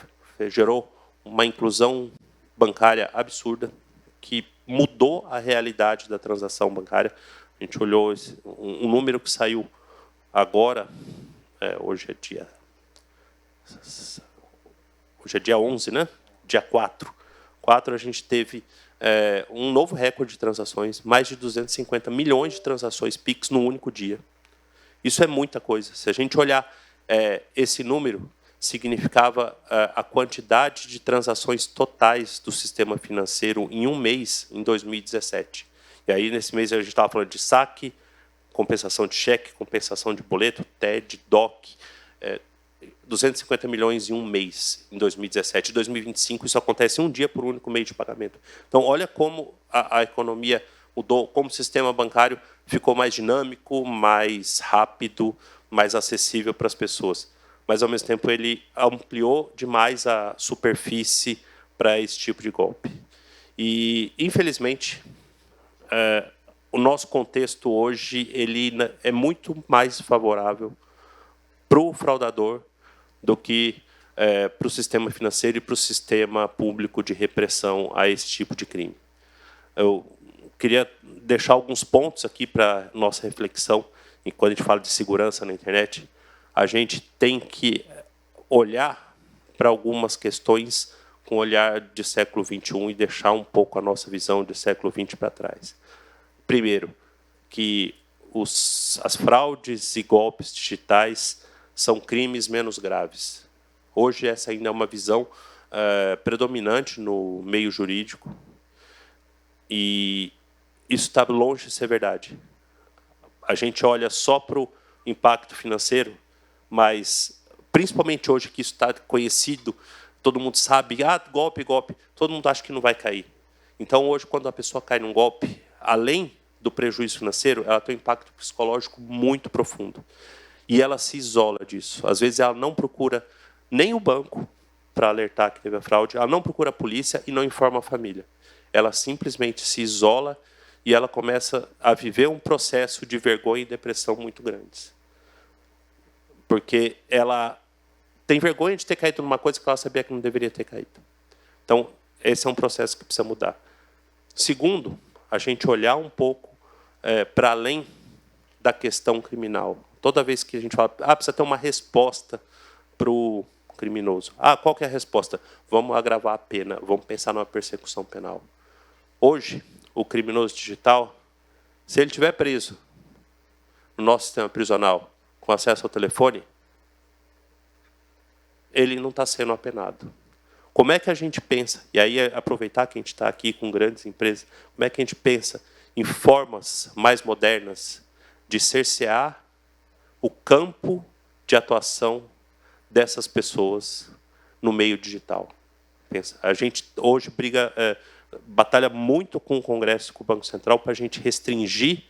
gerou uma inclusão bancária absurda, que mudou a realidade da transação bancária. A gente olhou um número que saiu agora, hoje é dia 11, né? Dia 4. A gente teve um novo recorde de transações, mais de 250 milhões de transações Pix num único dia. Isso é muita coisa. Se a gente olhar esse número, significava a quantidade de transações totais do sistema financeiro em um mês, em 2017. E aí, nesse mês, a gente estava falando de saque, compensação de cheque, compensação de boleto, TED, DOC, 250 milhões em um mês, em 2017. Em 2025, isso acontece um dia por único meio de pagamento. Então, olha como a economia mudou, como o sistema bancário ficou mais dinâmico, mais rápido, mais acessível para as pessoas. Mas, ao mesmo tempo, ele ampliou demais a superfície para esse tipo de golpe. E, infelizmente, o nosso contexto hoje ele é muito mais favorável para o fraudador do que para o sistema financeiro e para o sistema público de repressão a esse tipo de crime. Eu queria deixar alguns pontos aqui para nossa reflexão, e quando a gente fala de segurança na internet, a gente tem que olhar para algumas questões com o olhar de século XXI e deixar um pouco a nossa visão de século XX para trás. Primeiro, que as fraudes e golpes digitais são crimes menos graves. Hoje, essa ainda é uma visão predominante no meio jurídico, e isso está longe de ser verdade. A gente olha só para o impacto financeiro, mas, principalmente hoje que isso está conhecido, todo mundo sabe, golpe, golpe, todo mundo acha que não vai cair. Então, hoje, quando a pessoa cai num golpe, além do prejuízo financeiro, ela tem um impacto psicológico muito profundo. E ela se isola disso. Às vezes, ela não procura nem o banco para alertar que teve a fraude, ela não procura a polícia e não informa a família. Ela simplesmente se isola e ela começa a viver um processo de vergonha e depressão muito grandes. Porque ela tem vergonha de ter caído numa coisa que ela sabia que não deveria ter caído. Então, esse é um processo que precisa mudar. Segundo, a gente olhar um pouco para além da questão criminal. Toda vez que a gente fala, precisa ter uma resposta para o criminoso. Qual que é a resposta? Vamos agravar a pena, vamos pensar numa persecução penal. Hoje, o criminoso digital, se ele estiver preso no nosso sistema prisional, com acesso ao telefone, ele não está sendo apenado. Como é que a gente pensa, e aí aproveitar que a gente está aqui com grandes empresas, como é que a gente pensa em formas mais modernas de cercear o campo de atuação dessas pessoas no meio digital? Pensa, a gente hoje batalha muito com o Congresso e com o Banco Central para a gente restringir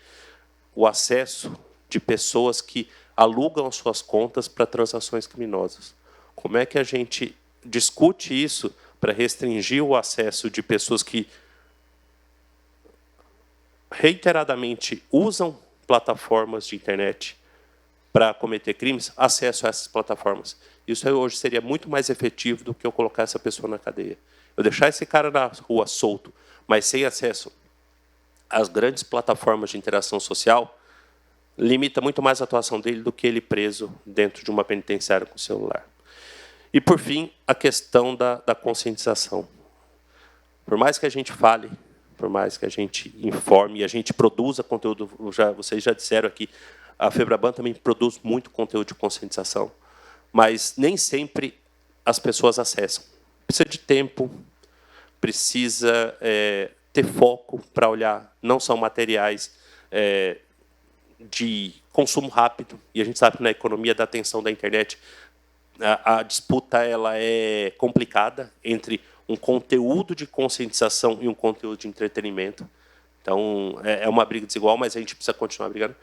o acesso de pessoas que alugam as suas contas para transações criminosas. Como é que a gente discute isso para restringir o acesso de pessoas que reiteradamente usam plataformas de internet para cometer crimes, acesso a essas plataformas? Isso hoje seria muito mais efetivo do que eu colocar essa pessoa na cadeia. Eu deixar esse cara na rua solto, mas sem acesso às grandes plataformas de interação social, limita muito mais a atuação dele do que ele preso dentro de uma penitenciária com o celular. E, por fim, a questão da conscientização. Por mais que a gente fale, por mais que a gente informe, a gente produza conteúdo, vocês já disseram aqui, a FEBRABAN também produz muito conteúdo de conscientização, mas nem sempre as pessoas acessam. Precisa de tempo, precisa ter foco para olhar. Não são materiais de consumo rápido, e a gente sabe que na economia da atenção da internet a disputa ela é complicada entre um conteúdo de conscientização e um conteúdo de entretenimento. Então, é uma briga desigual, mas a gente precisa continuar brigando.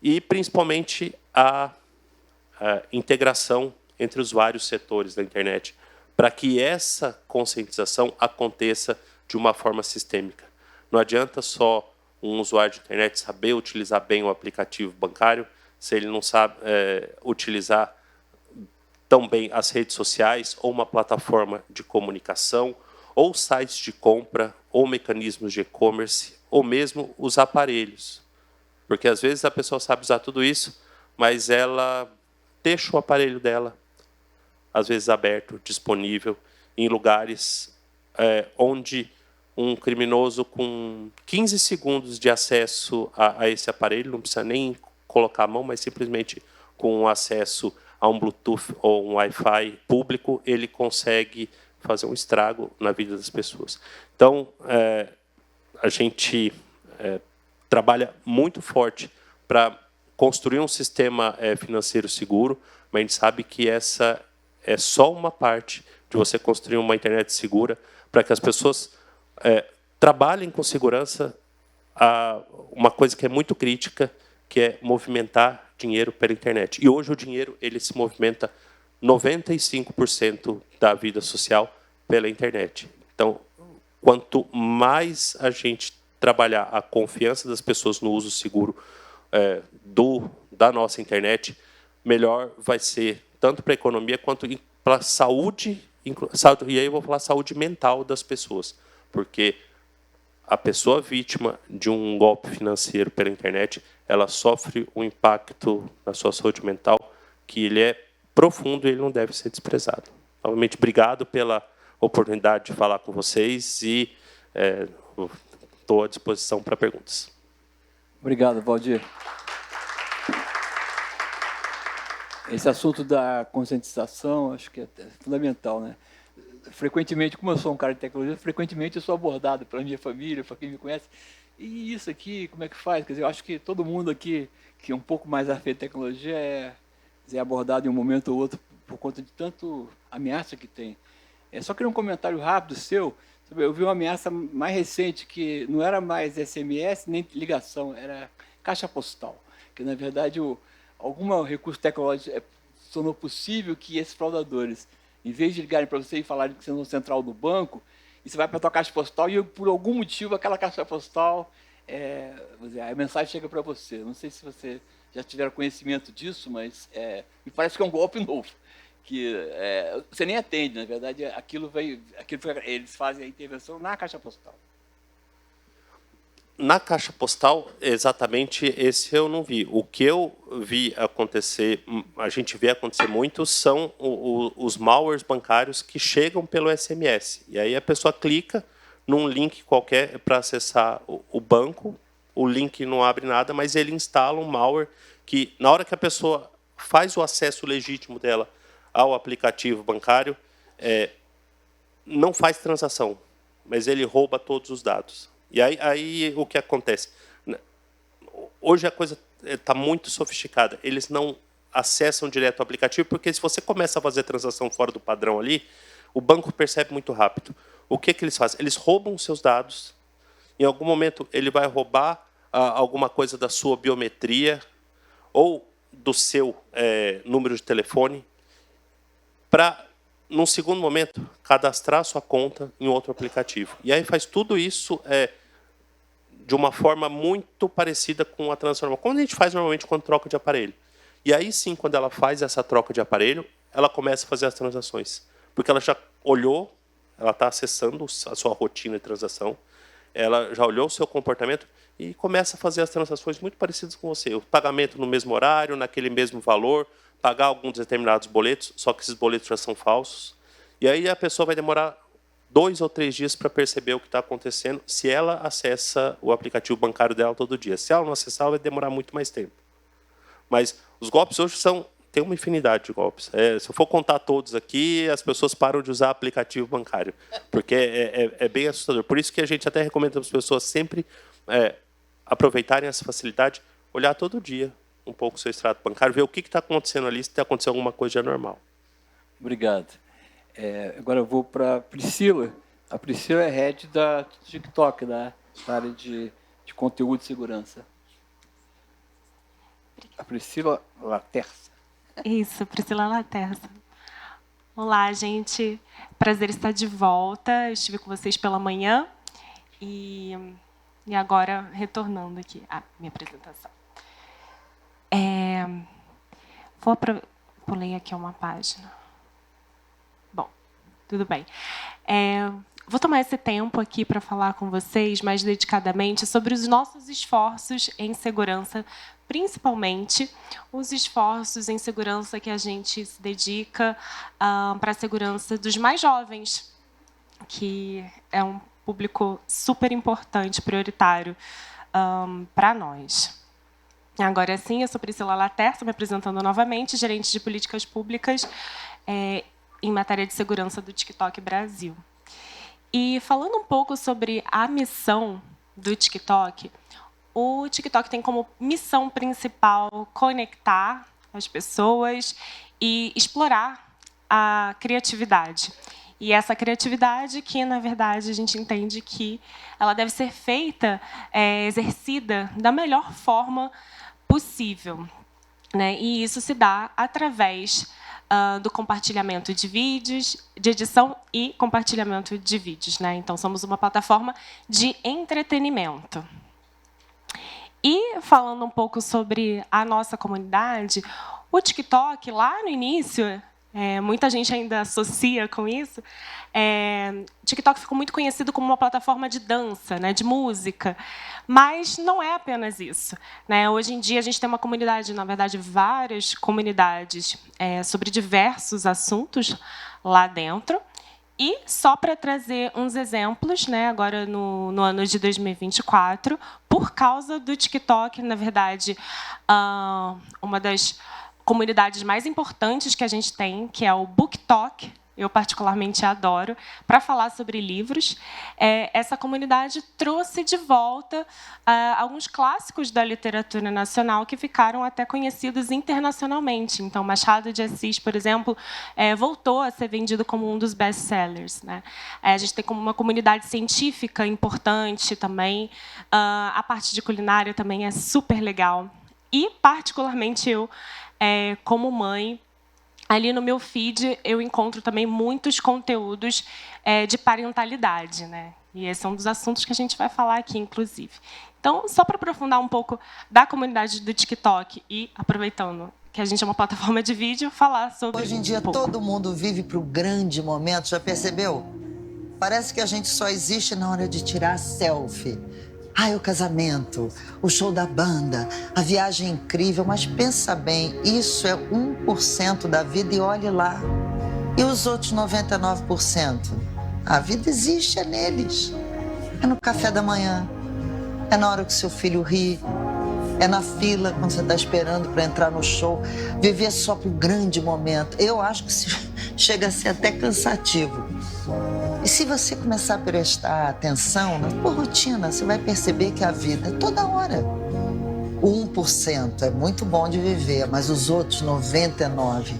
E, principalmente, a integração entre os vários setores da internet, para que essa conscientização aconteça de uma forma sistêmica. Não adianta só um usuário de internet saber utilizar bem o aplicativo bancário, se ele não sabe utilizar tão bem as redes sociais, ou uma plataforma de comunicação, ou sites de compra, ou mecanismos de e-commerce, ou mesmo os aparelhos. Porque, às vezes, a pessoa sabe usar tudo isso, mas ela deixa o aparelho dela, às vezes, aberto, disponível, em lugares onde um criminoso com 15 segundos de acesso a esse aparelho, não precisa nem colocar a mão, mas simplesmente com acesso a um Bluetooth ou um Wi-Fi público, ele consegue fazer um estrago na vida das pessoas. Então, a gente trabalha muito forte para construir um sistema financeiro seguro, mas a gente sabe que essa é só uma parte de você construir uma internet segura para que as pessoas trabalhem com segurança. Uma coisa que é muito crítica, que é movimentar dinheiro pela internet. E hoje o dinheiro ele se movimenta 95% da vida social pela internet. Então, quanto mais a gente trabalhar a confiança das pessoas no uso seguro da nossa internet, melhor vai ser, tanto para a economia quanto para a saúde, e aí eu vou falar saúde mental das pessoas, porque a pessoa vítima de um golpe financeiro pela internet, ela sofre um impacto na sua saúde mental que ele é profundo e ele não deve ser desprezado. Novamente, obrigado pela oportunidade de falar com vocês e estou à disposição para perguntas. Obrigado, Valdir. Esse assunto da conscientização, acho que é fundamental, né? frequentemente, como eu sou um cara de tecnologia, frequentemente eu sou abordado pela minha família, para quem me conhece. E isso aqui, como é que faz? Quer dizer, eu acho que todo mundo aqui que é um pouco mais afeto à tecnologia é abordado em um momento ou outro por conta de tanto ameaça que tem. Só queria um comentário rápido seu. Eu vi uma ameaça mais recente que não era mais SMS nem ligação, era caixa postal. Que, na verdade, algum recurso tecnológico tornou possível que esses fraudadores, em vez de ligarem para você e falarem que você é no central do banco, e você vai para a tua caixa postal e, por algum motivo, aquela caixa postal, a mensagem chega para você. Não sei se você já tiveram conhecimento disso, mas me parece que é um golpe novo. Que você nem atende, na verdade, eles fazem a intervenção na caixa postal. Na caixa postal, exatamente esse eu não vi. O que eu vi acontecer, a gente vê acontecer muito, são os malwares bancários que chegam pelo SMS. E aí a pessoa clica num link qualquer para acessar o banco, o link não abre nada, mas ele instala um malware que, na hora que a pessoa faz o acesso legítimo dela ao aplicativo bancário, não faz transação, mas ele rouba todos os dados. E aí o que acontece? Hoje a coisa está muito sofisticada. Eles não acessam direto o aplicativo, porque se você começa a fazer transação fora do padrão ali, o banco percebe muito rápido. O que eles fazem? Eles roubam os seus dados. Em algum momento, ele vai roubar alguma coisa da sua biometria ou do seu número de telefone para, num segundo momento, cadastrar a sua conta em outro aplicativo. E aí faz tudo isso de uma forma muito parecida com a transação normal, como a gente faz normalmente quando troca de aparelho. E aí sim, quando ela faz essa troca de aparelho, ela começa a fazer as transações. Porque ela já olhou, ela está acessando a sua rotina de transação, ela já olhou o seu comportamento e começa a fazer as transações muito parecidas com você. O pagamento no mesmo horário, naquele mesmo valor, pagar alguns determinados boletos, só que esses boletos já são falsos. E aí a pessoa vai demorar 2 ou 3 dias para perceber o que está acontecendo se ela acessa o aplicativo bancário dela todo dia. Se ela não acessar, vai demorar muito mais tempo. Mas os golpes hoje tem uma infinidade de golpes. Se eu for contar todos aqui, as pessoas param de usar aplicativo bancário, porque é bem assustador. Por isso que a gente até recomenda para as pessoas sempre aproveitarem essa facilidade, olhar todo dia um pouco o seu extrato bancário, ver o que está acontecendo ali, se está acontecendo alguma coisa de anormal. Obrigado. Agora eu vou para a Priscila. A Priscila é head da TikTok, da área de conteúdo de segurança. A Priscila Laterça. Isso, Priscila Laterça. Olá, gente. Prazer estar de volta. Eu estive com vocês pela manhã e agora retornando aqui à minha apresentação. Pulei aqui uma página. Bom, tudo bem. Vou tomar esse tempo aqui para falar com vocês mais dedicadamente sobre os nossos esforços em segurança, principalmente os esforços em segurança que a gente se dedica para a segurança dos mais jovens, que é um público super importante, prioritário para nós. Agora sim, eu sou Priscila Laterça, me apresentando novamente, gerente de políticas públicas em matéria de segurança do TikTok Brasil. E falando um pouco sobre a missão do TikTok, o TikTok tem como missão principal conectar as pessoas e explorar a criatividade. E essa criatividade que, na verdade, a gente entende que ela deve ser feita, exercida da melhor forma possível, né? E isso se dá através do compartilhamento de vídeos, de edição e compartilhamento de vídeos, né? Então, somos uma plataforma de entretenimento. E, falando um pouco sobre a nossa comunidade, o TikTok, lá no início, muita gente ainda associa com isso, o TikTok ficou muito conhecido como uma plataforma de dança, né, de música, mas não é apenas isso, né? Hoje em dia, a gente tem uma comunidade, na verdade, várias comunidades sobre diversos assuntos lá dentro. E, só para trazer uns exemplos, né, agora no ano de 2024, por causa do TikTok, na verdade, uma das comunidades mais importantes que a gente tem, que é o BookTok, eu particularmente adoro, para falar sobre livros. Essa comunidade trouxe de volta alguns clássicos da literatura nacional que ficaram até conhecidos internacionalmente. Então, Machado de Assis, por exemplo, voltou a ser vendido como um dos best-sellers, né? A gente tem como uma comunidade científica importante também. A parte de culinária também é super legal. E, particularmente, eu, como mãe, ali no meu feed, eu encontro também muitos conteúdos de parentalidade, né? E esse é um dos assuntos que a gente vai falar aqui, inclusive. Então, só para aprofundar um pouco da comunidade do TikTok e, aproveitando que a gente é uma plataforma de vídeo, falar sobre... Hoje em dia, todo mundo vive para o grande momento, já percebeu? Parece que a gente só existe na hora de tirar selfie. O casamento, o show da banda, a viagem incrível, mas pensa bem, isso é 1% da vida e olhe lá. E os outros 99%? A vida existe, é neles. É no café da manhã, é na hora que seu filho ri, é na fila quando você está esperando para entrar no show. Viver só para o grande momento, eu acho que chega a ser até cansativo. E se você começar a prestar atenção na sua rotina, você vai perceber que a vida é toda hora. O 1% é muito bom de viver, mas os outros 99%.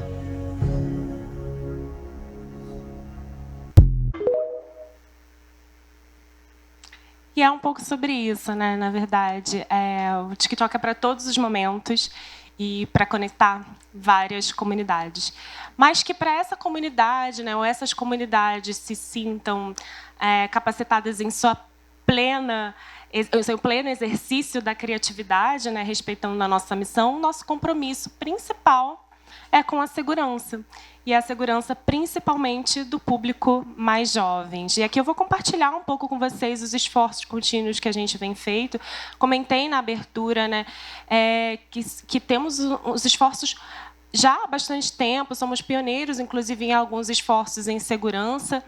E é um pouco sobre isso, né? Na verdade, o TikTok é para todos os momentos e para conectar várias comunidades. Mas que para essa comunidade, né, ou essas comunidades se sintam capacitadas em seu pleno exercício da criatividade, né, respeitando a nossa missão, nosso compromisso principal é com a segurança. E a segurança principalmente do público mais jovens. E aqui eu vou compartilhar um pouco com vocês os esforços contínuos que a gente vem feito. Comentei na abertura, né, que temos os esforços já há bastante tempo, somos pioneiros, inclusive, em alguns esforços em segurança.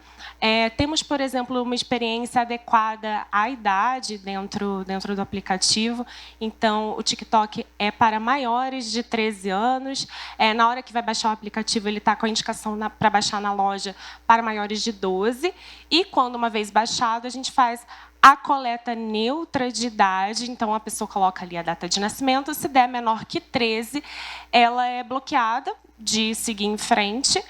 Temos, por exemplo, uma experiência adequada à idade dentro do aplicativo. Então, o TikTok é para maiores de 13 anos. Na hora que vai baixar o aplicativo, ele está com a indicação para baixar na loja para maiores de 12. E, quando uma vez baixado, a gente faz a coleta neutra de idade, então a pessoa coloca ali a data de nascimento, se der menor que 13, ela é bloqueada de seguir em frente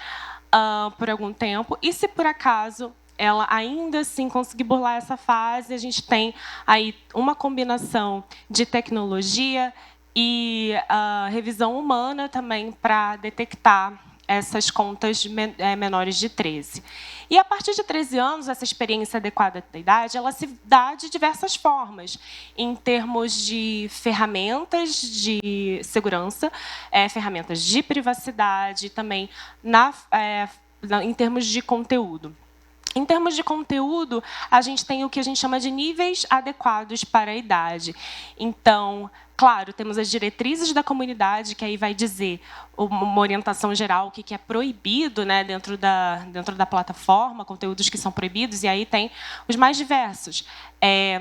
por algum tempo, e se por acaso ela ainda assim conseguir burlar essa fase, a gente tem aí uma combinação de tecnologia e revisão humana também para detectar essas contas menores de 13. E, a partir de 13 anos, essa experiência adequada da idade, ela se dá de diversas formas, em termos de ferramentas de segurança, ferramentas de privacidade, também em termos de conteúdo. Em termos de conteúdo, a gente tem o que a gente chama de níveis adequados para a idade. Então, claro, temos as diretrizes da comunidade, que aí vai dizer uma orientação geral, o que é proibido, né, dentro da plataforma, conteúdos que são proibidos, e aí tem os mais diversos.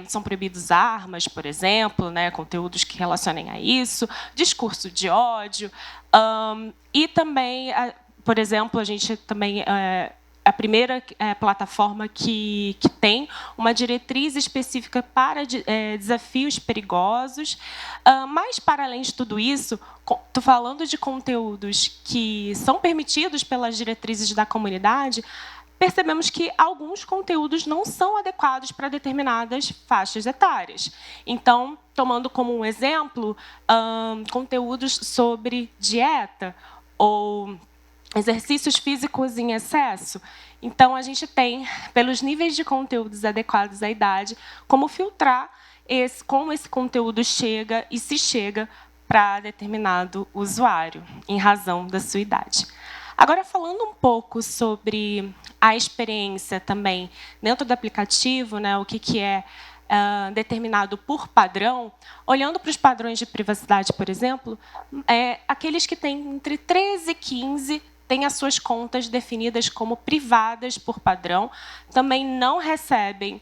São proibidos armas, por exemplo, né, conteúdos que relacionem a isso, discurso de ódio, e também, por exemplo, a gente também... a primeira plataforma que tem uma diretriz específica para desafios perigosos. Mas, para além de tudo isso, estou falando de conteúdos que são permitidos pelas diretrizes da comunidade, percebemos que alguns conteúdos não são adequados para determinadas faixas etárias. Então, tomando como um exemplo, conteúdos sobre dieta ou exercícios físicos em excesso. Então, a gente tem, pelos níveis de conteúdos adequados à idade, como filtrar como esse conteúdo chega e se chega para determinado usuário, em razão da sua idade. Agora, falando um pouco sobre a experiência também dentro do aplicativo, né, o que é determinado por padrão, olhando para os padrões de privacidade, por exemplo, aqueles que têm entre 13 e 15 têm as suas contas definidas como privadas por padrão, também não recebem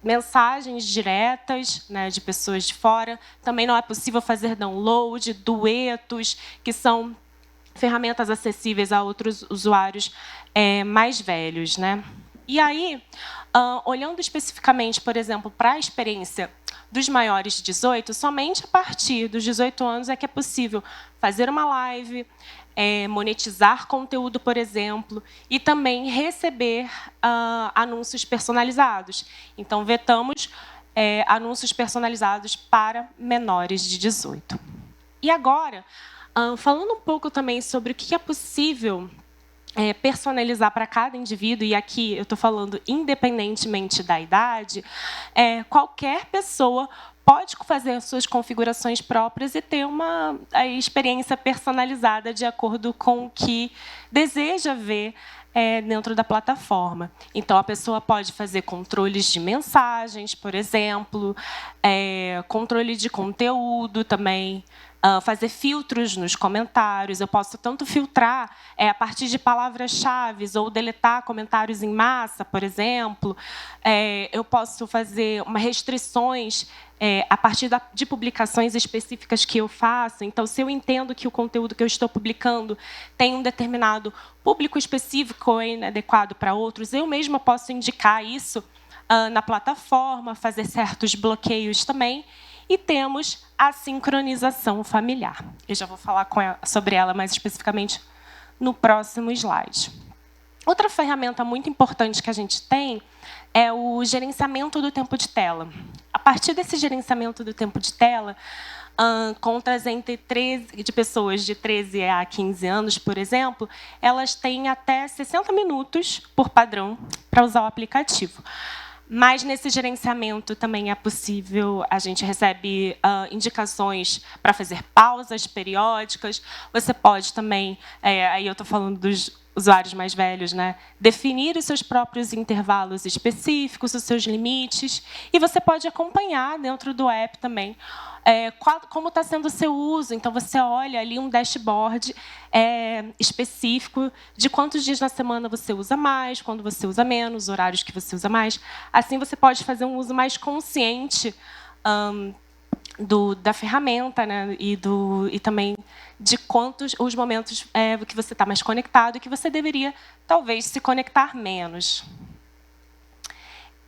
mensagens diretas, né, de pessoas de fora, também não é possível fazer download, duetos, que são ferramentas acessíveis a outros usuários mais velhos, né? E aí, olhando especificamente, por exemplo, para a experiência dos maiores de 18, somente a partir dos 18 anos é que é possível fazer uma live, monetizar conteúdo, por exemplo, e também receber anúncios personalizados. Então, vetamos anúncios personalizados para menores de 18. E agora, falando um pouco também sobre o que é possível personalizar para cada indivíduo, e aqui eu estou falando independentemente da idade, qualquer pessoa pode fazer as suas configurações próprias e ter uma experiência personalizada de acordo com o que deseja ver dentro da plataforma. Então, a pessoa pode fazer controles de mensagens, por exemplo, controle de conteúdo também, fazer filtros nos comentários. Eu posso tanto filtrar a partir de palavras-chave ou deletar comentários em massa, por exemplo. Eu posso fazer restrições a partir de publicações específicas que eu faço. Então, se eu entendo que o conteúdo que eu estou publicando tem um determinado público específico ou inadequado para outros, eu mesma posso indicar isso na plataforma, fazer certos bloqueios também. E temos a sincronização familiar. Eu já vou falar sobre ela mais especificamente no próximo slide. Outra ferramenta muito importante que a gente tem é o gerenciamento do tempo de tela. A partir desse gerenciamento do tempo de tela, contas de pessoas de 13 a 15 anos, por exemplo, elas têm até 60 minutos por padrão para usar o aplicativo. Mas nesse gerenciamento também é possível, a gente recebe indicações para fazer pausas periódicas. Você pode também, aí eu estou falando dos usuários mais velhos, né, definir os seus próprios intervalos específicos, os seus limites, e você pode acompanhar dentro do app também como está sendo o seu uso. Então, você olha ali um dashboard específico de quantos dias na semana você usa mais, quando você usa menos, horários que você usa mais. Assim, você pode fazer um uso mais consciente da ferramenta, né, e também de quantos os momentos que você está mais conectado e que você deveria, talvez, se conectar menos.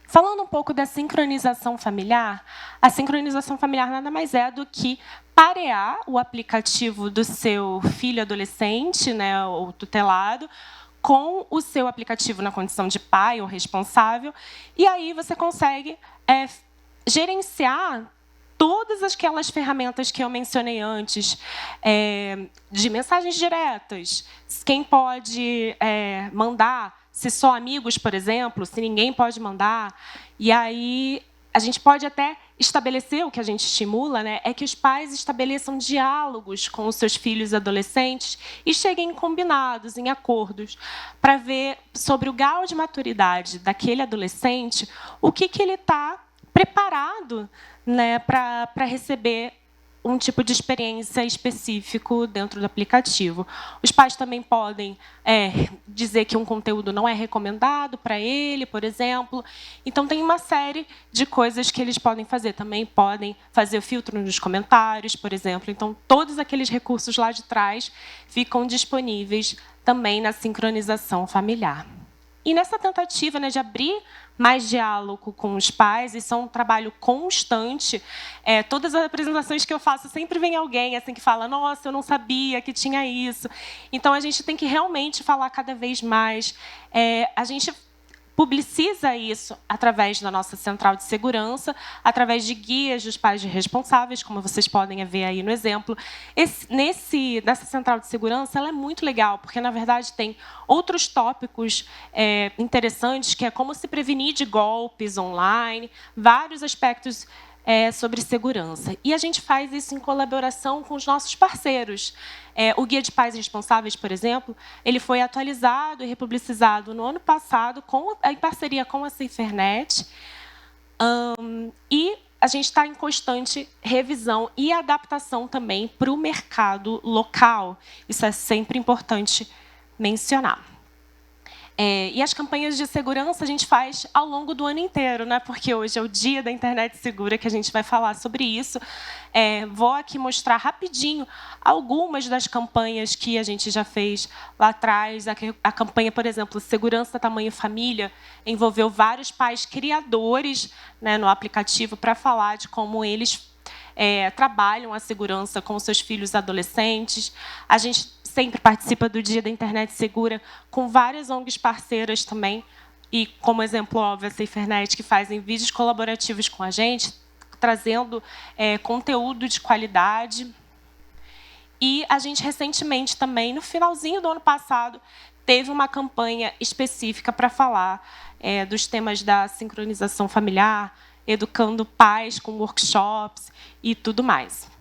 Falando um pouco da sincronização familiar, a sincronização familiar nada mais é do que parear o aplicativo do seu filho adolescente, né, ou tutelado, com o seu aplicativo na condição de pai ou responsável, e aí você consegue gerenciar todas aquelas ferramentas que eu mencionei antes, de mensagens diretas, quem pode mandar, se só amigos, por exemplo, se ninguém pode mandar. E aí a gente pode até estabelecer, o que a gente estimula, né, é que os pais estabeleçam diálogos com os seus filhos adolescentes e cheguem combinados, em acordos, para ver sobre o grau de maturidade daquele adolescente, o que ele está preparado, né, para receber um tipo de experiência específico dentro do aplicativo. Os pais também podem dizer que um conteúdo não é recomendado para ele, por exemplo. Então, tem uma série de coisas que eles podem fazer. Também podem fazer o filtro nos comentários, por exemplo. Então, todos aqueles recursos lá de trás ficam disponíveis também na sincronização familiar. E nessa tentativa, né, de abrir mais diálogo com os pais, isso é um trabalho constante. Todas as apresentações que eu faço, sempre vem alguém assim, que fala: nossa, eu não sabia que tinha isso. Então, a gente tem que realmente falar cada vez mais. A gente publiciza isso através da nossa central de segurança, através de guias dos pais responsáveis, como vocês podem ver aí no exemplo. Nessa central de segurança, ela é muito legal, porque, na verdade, tem outros tópicos interessantes, que é como se prevenir de golpes online, vários aspectos sobre segurança. E a gente faz isso em colaboração com os nossos parceiros. O Guia de Pais Responsáveis, por exemplo, ele foi atualizado e republicizado no ano passado em parceria com a SaferNet. E a gente está em constante revisão e adaptação também para o mercado local. Isso é sempre importante mencionar. E as campanhas de segurança a gente faz ao longo do ano inteiro, né? Porque hoje é o Dia da Internet Segura, que a gente vai falar sobre isso. Vou aqui mostrar rapidinho algumas das campanhas que a gente já fez lá atrás. A campanha, por exemplo, Segurança Tamanho Família, envolveu vários pais criadores, né, no aplicativo para falar de como eles trabalham a segurança com seus filhos adolescentes. A gente sempre participa do Dia da Internet Segura com várias ONGs parceiras também, e como exemplo óbvio a SaferNet, que fazem vídeos colaborativos com a gente, trazendo conteúdo de qualidade. E a gente recentemente também, no finalzinho do ano passado, teve uma campanha específica para falar dos temas da sincronização familiar, educando pais com workshops e tudo mais.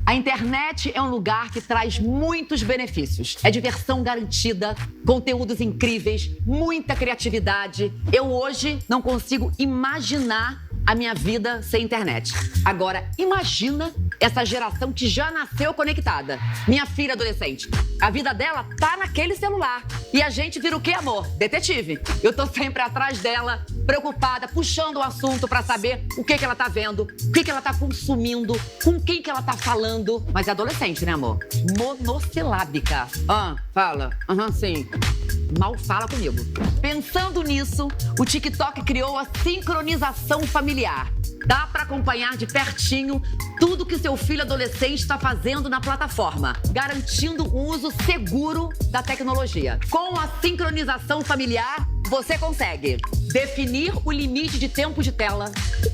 A internet é um lugar que traz muitos benefícios. É diversão garantida, conteúdos incríveis, muita criatividade. Eu hoje não consigo imaginar a minha vida sem internet. Agora, imagina essa geração que já nasceu conectada. Minha filha adolescente. A vida dela tá naquele celular. E a gente vira o quê, amor? Detetive. Eu tô sempre atrás dela, preocupada, puxando o assunto pra saber o que ela tá vendo, o que ela tá consumindo, com quem que ela tá falando. Mas é adolescente, né, amor? Monossilábica. Fala. Sim. Mal fala comigo. Pensando nisso, o TikTok criou a sincronização familiar. Dá para acompanhar de pertinho tudo que seu filho adolescente está fazendo na plataforma, garantindo um uso seguro da tecnologia. Com a sincronização familiar, você consegue definir o limite de tempo de tela,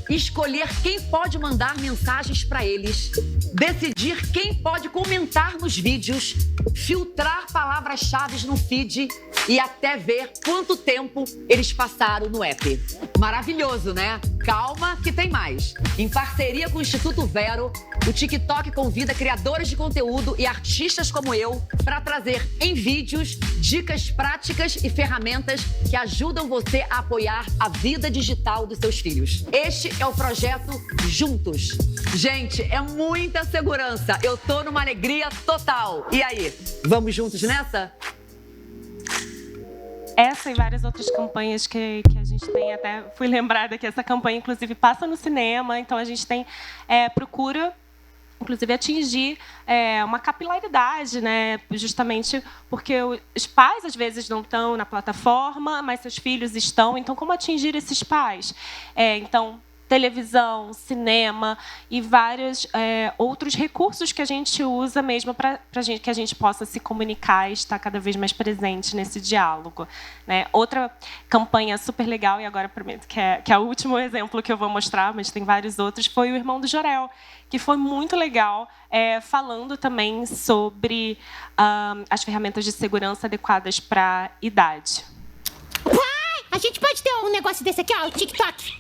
escolher quem pode mandar mensagens para eles, decidir quem pode comentar nos vídeos, filtrar palavras-chave no feed e até ver quanto tempo eles passaram no app. Maravilhoso, né? Calma que tem mais. Em parceria com o Instituto Vero, o TikTok convida criadores de conteúdo e artistas como eu para trazer em vídeos dicas práticas e ferramentas que ajudam você a apoiar a vida digital dos seus filhos. Este é o projeto Juntos. Gente, é muita segurança. Eu tô numa alegria total. E aí, vamos juntos nessa? Essa e várias outras campanhas que a gente tem, até fui lembrada que essa campanha, inclusive, passa no cinema, então a gente tem, procura, inclusive, atingir uma capilaridade, né? Justamente porque os pais, às vezes, não estão na plataforma, mas seus filhos estão, então como atingir esses pais? Então, televisão, cinema e vários outros recursos que a gente usa mesmo para que a gente possa se comunicar e estar cada vez mais presente nesse diálogo, né? Outra campanha super legal, e agora prometo que é o último exemplo que eu vou mostrar, mas tem vários outros, foi o Irmão do Jorel, que foi muito legal, falando também sobre as ferramentas de segurança adequadas para a idade. Pai, a gente pode ter um negócio desse aqui, ó, o TikTok.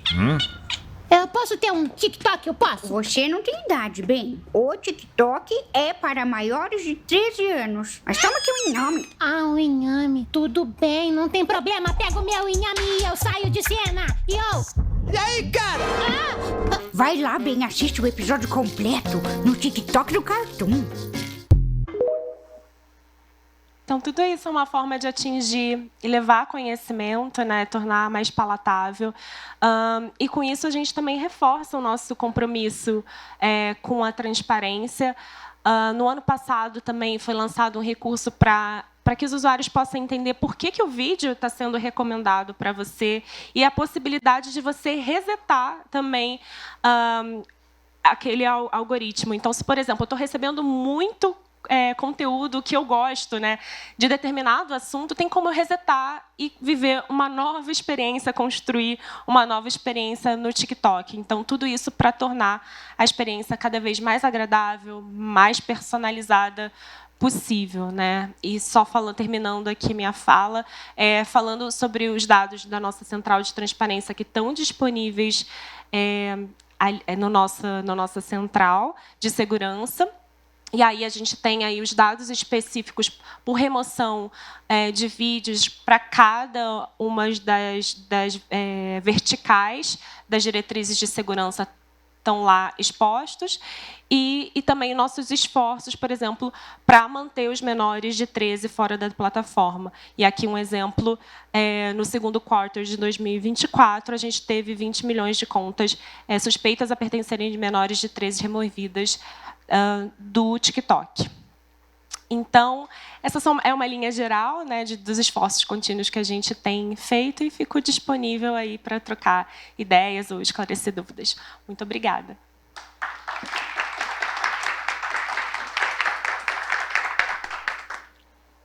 Eu posso ter um TikTok, eu posso? Você não tem idade, bem. O TikTok é para maiores de 13 anos. Mas toma aqui um inhame. Um inhame. Tudo bem, não tem problema. Pega o meu inhame e eu saio de cena. E aí, cara? Vai lá, bem, assiste o episódio completo no TikTok do Cartoon. Então, tudo isso é uma forma de atingir e levar conhecimento, né, tornar mais palatável. E, com isso, a gente também reforça o nosso compromisso com a transparência. No ano passado, também foi lançado um recurso para que os usuários possam entender por que o vídeo está sendo recomendado para você e a possibilidade de você resetar também aquele algoritmo. Então, se, por exemplo, eu estou recebendo muito conteúdo que eu gosto, né, de determinado assunto, tem como eu resetar e viver uma nova experiência, construir uma nova experiência no TikTok. Então, tudo isso para tornar a experiência cada vez mais agradável, mais personalizada possível, né? E só terminando aqui minha fala, falando sobre os dados da nossa central de transparência que estão disponíveis na nossa central de segurança. E aí a gente tem aí os dados específicos por remoção de vídeos para cada uma das verticais das diretrizes de segurança estão lá expostos, e também nossos esforços, por exemplo, para manter os menores de 13 fora da plataforma. E aqui um exemplo, no segundo quarter de 2024, a gente teve 20 milhões de contas suspeitas a pertencerem de menores de 13 removidas do TikTok. Então, essa é uma linha geral, né, dos esforços contínuos que a gente tem feito, e fico disponível aí para trocar ideias ou esclarecer dúvidas. Muito obrigada.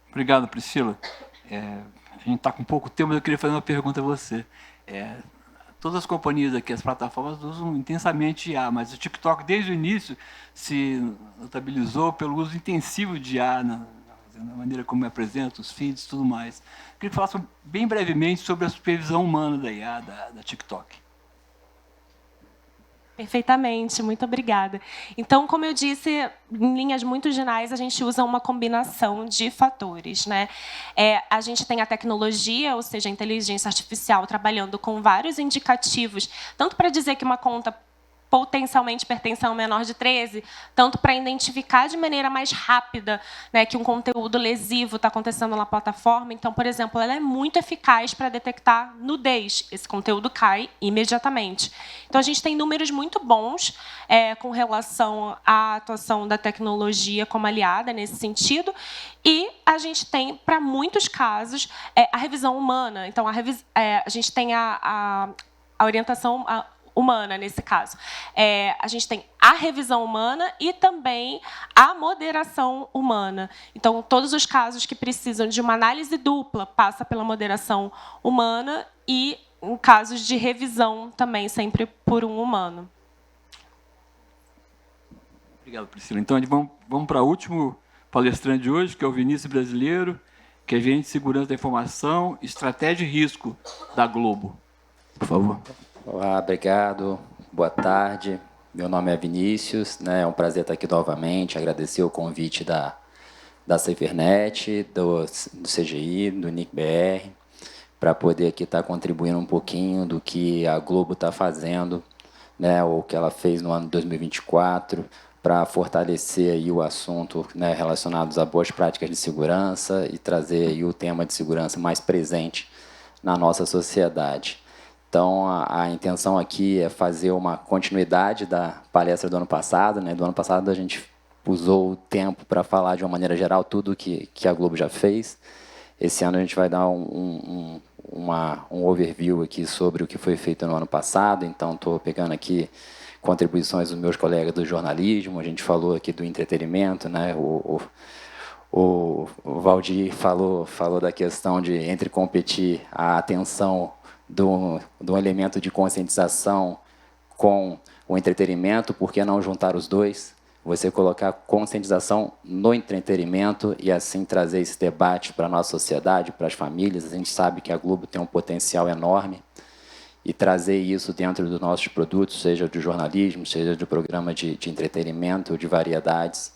Obrigado, Priscila. A gente está com pouco tempo, mas eu queria fazer uma pergunta a você. Todas as companhias aqui, as plataformas, usam intensamente IA, mas o TikTok, desde o início, se notabilizou pelo uso intensivo de IA, na maneira como apresenta os feeds e tudo mais. Eu queria que falasse bem brevemente sobre a supervisão humana da IA, da TikTok. Perfeitamente, muito obrigada. Então, como eu disse, em linhas muito gerais, a gente usa uma combinação de fatores, né? A gente tem a tecnologia, ou seja, a inteligência artificial, trabalhando com vários indicativos, tanto para dizer que uma conta potencialmente pertence a um menor de 13, tanto para identificar de maneira mais rápida, né, que um conteúdo lesivo está acontecendo na plataforma. Então, por exemplo, ela é muito eficaz para detectar nudez. Esse conteúdo cai imediatamente. Então, a gente tem números muito bons com relação à atuação da tecnologia como aliada nesse sentido. E a gente tem, para muitos casos, a revisão humana. Então, a gente tem a orientação humana, nesse caso. A gente tem a revisão humana e também a moderação humana. Então, todos os casos que precisam de uma análise dupla passa pela moderação humana e, em casos de revisão, também sempre por um humano. Obrigado, Priscila. Então, vamos para o último palestrante de hoje, que é o Vinícius Brasileiro, que é gerente de segurança da informação, estratégia e risco da Globo. Por favor. Olá, obrigado. Boa tarde. Meu nome é Vinícius, né? É um prazer estar aqui novamente. Agradecer o convite da SaferNet, do CGI, do NIC-BR, para poder aqui estar contribuindo um pouquinho do que a Globo está fazendo, né? O que ela fez no ano de 2024, para fortalecer aí o assunto, né, relacionados a boas práticas de segurança e trazer aí o tema de segurança mais presente na nossa sociedade. Então, a intenção aqui é fazer uma continuidade da palestra do ano passado, né? Do ano passado a gente usou o tempo para falar de uma maneira geral tudo que a Globo já fez. Esse ano a gente vai dar um overview aqui sobre o que foi feito no ano passado. Então, estou pegando aqui contribuições dos meus colegas do jornalismo. A gente falou aqui do entretenimento, né? O Valdir falou da questão de entre competir a atenção do elemento de conscientização com o entretenimento, por que não juntar os dois? Você colocar conscientização no entretenimento e assim trazer esse debate para a nossa sociedade, para as famílias. A gente sabe que a Globo tem um potencial enorme e trazer isso dentro dos nossos produtos, seja do jornalismo, seja do programa de entretenimento, de variedades.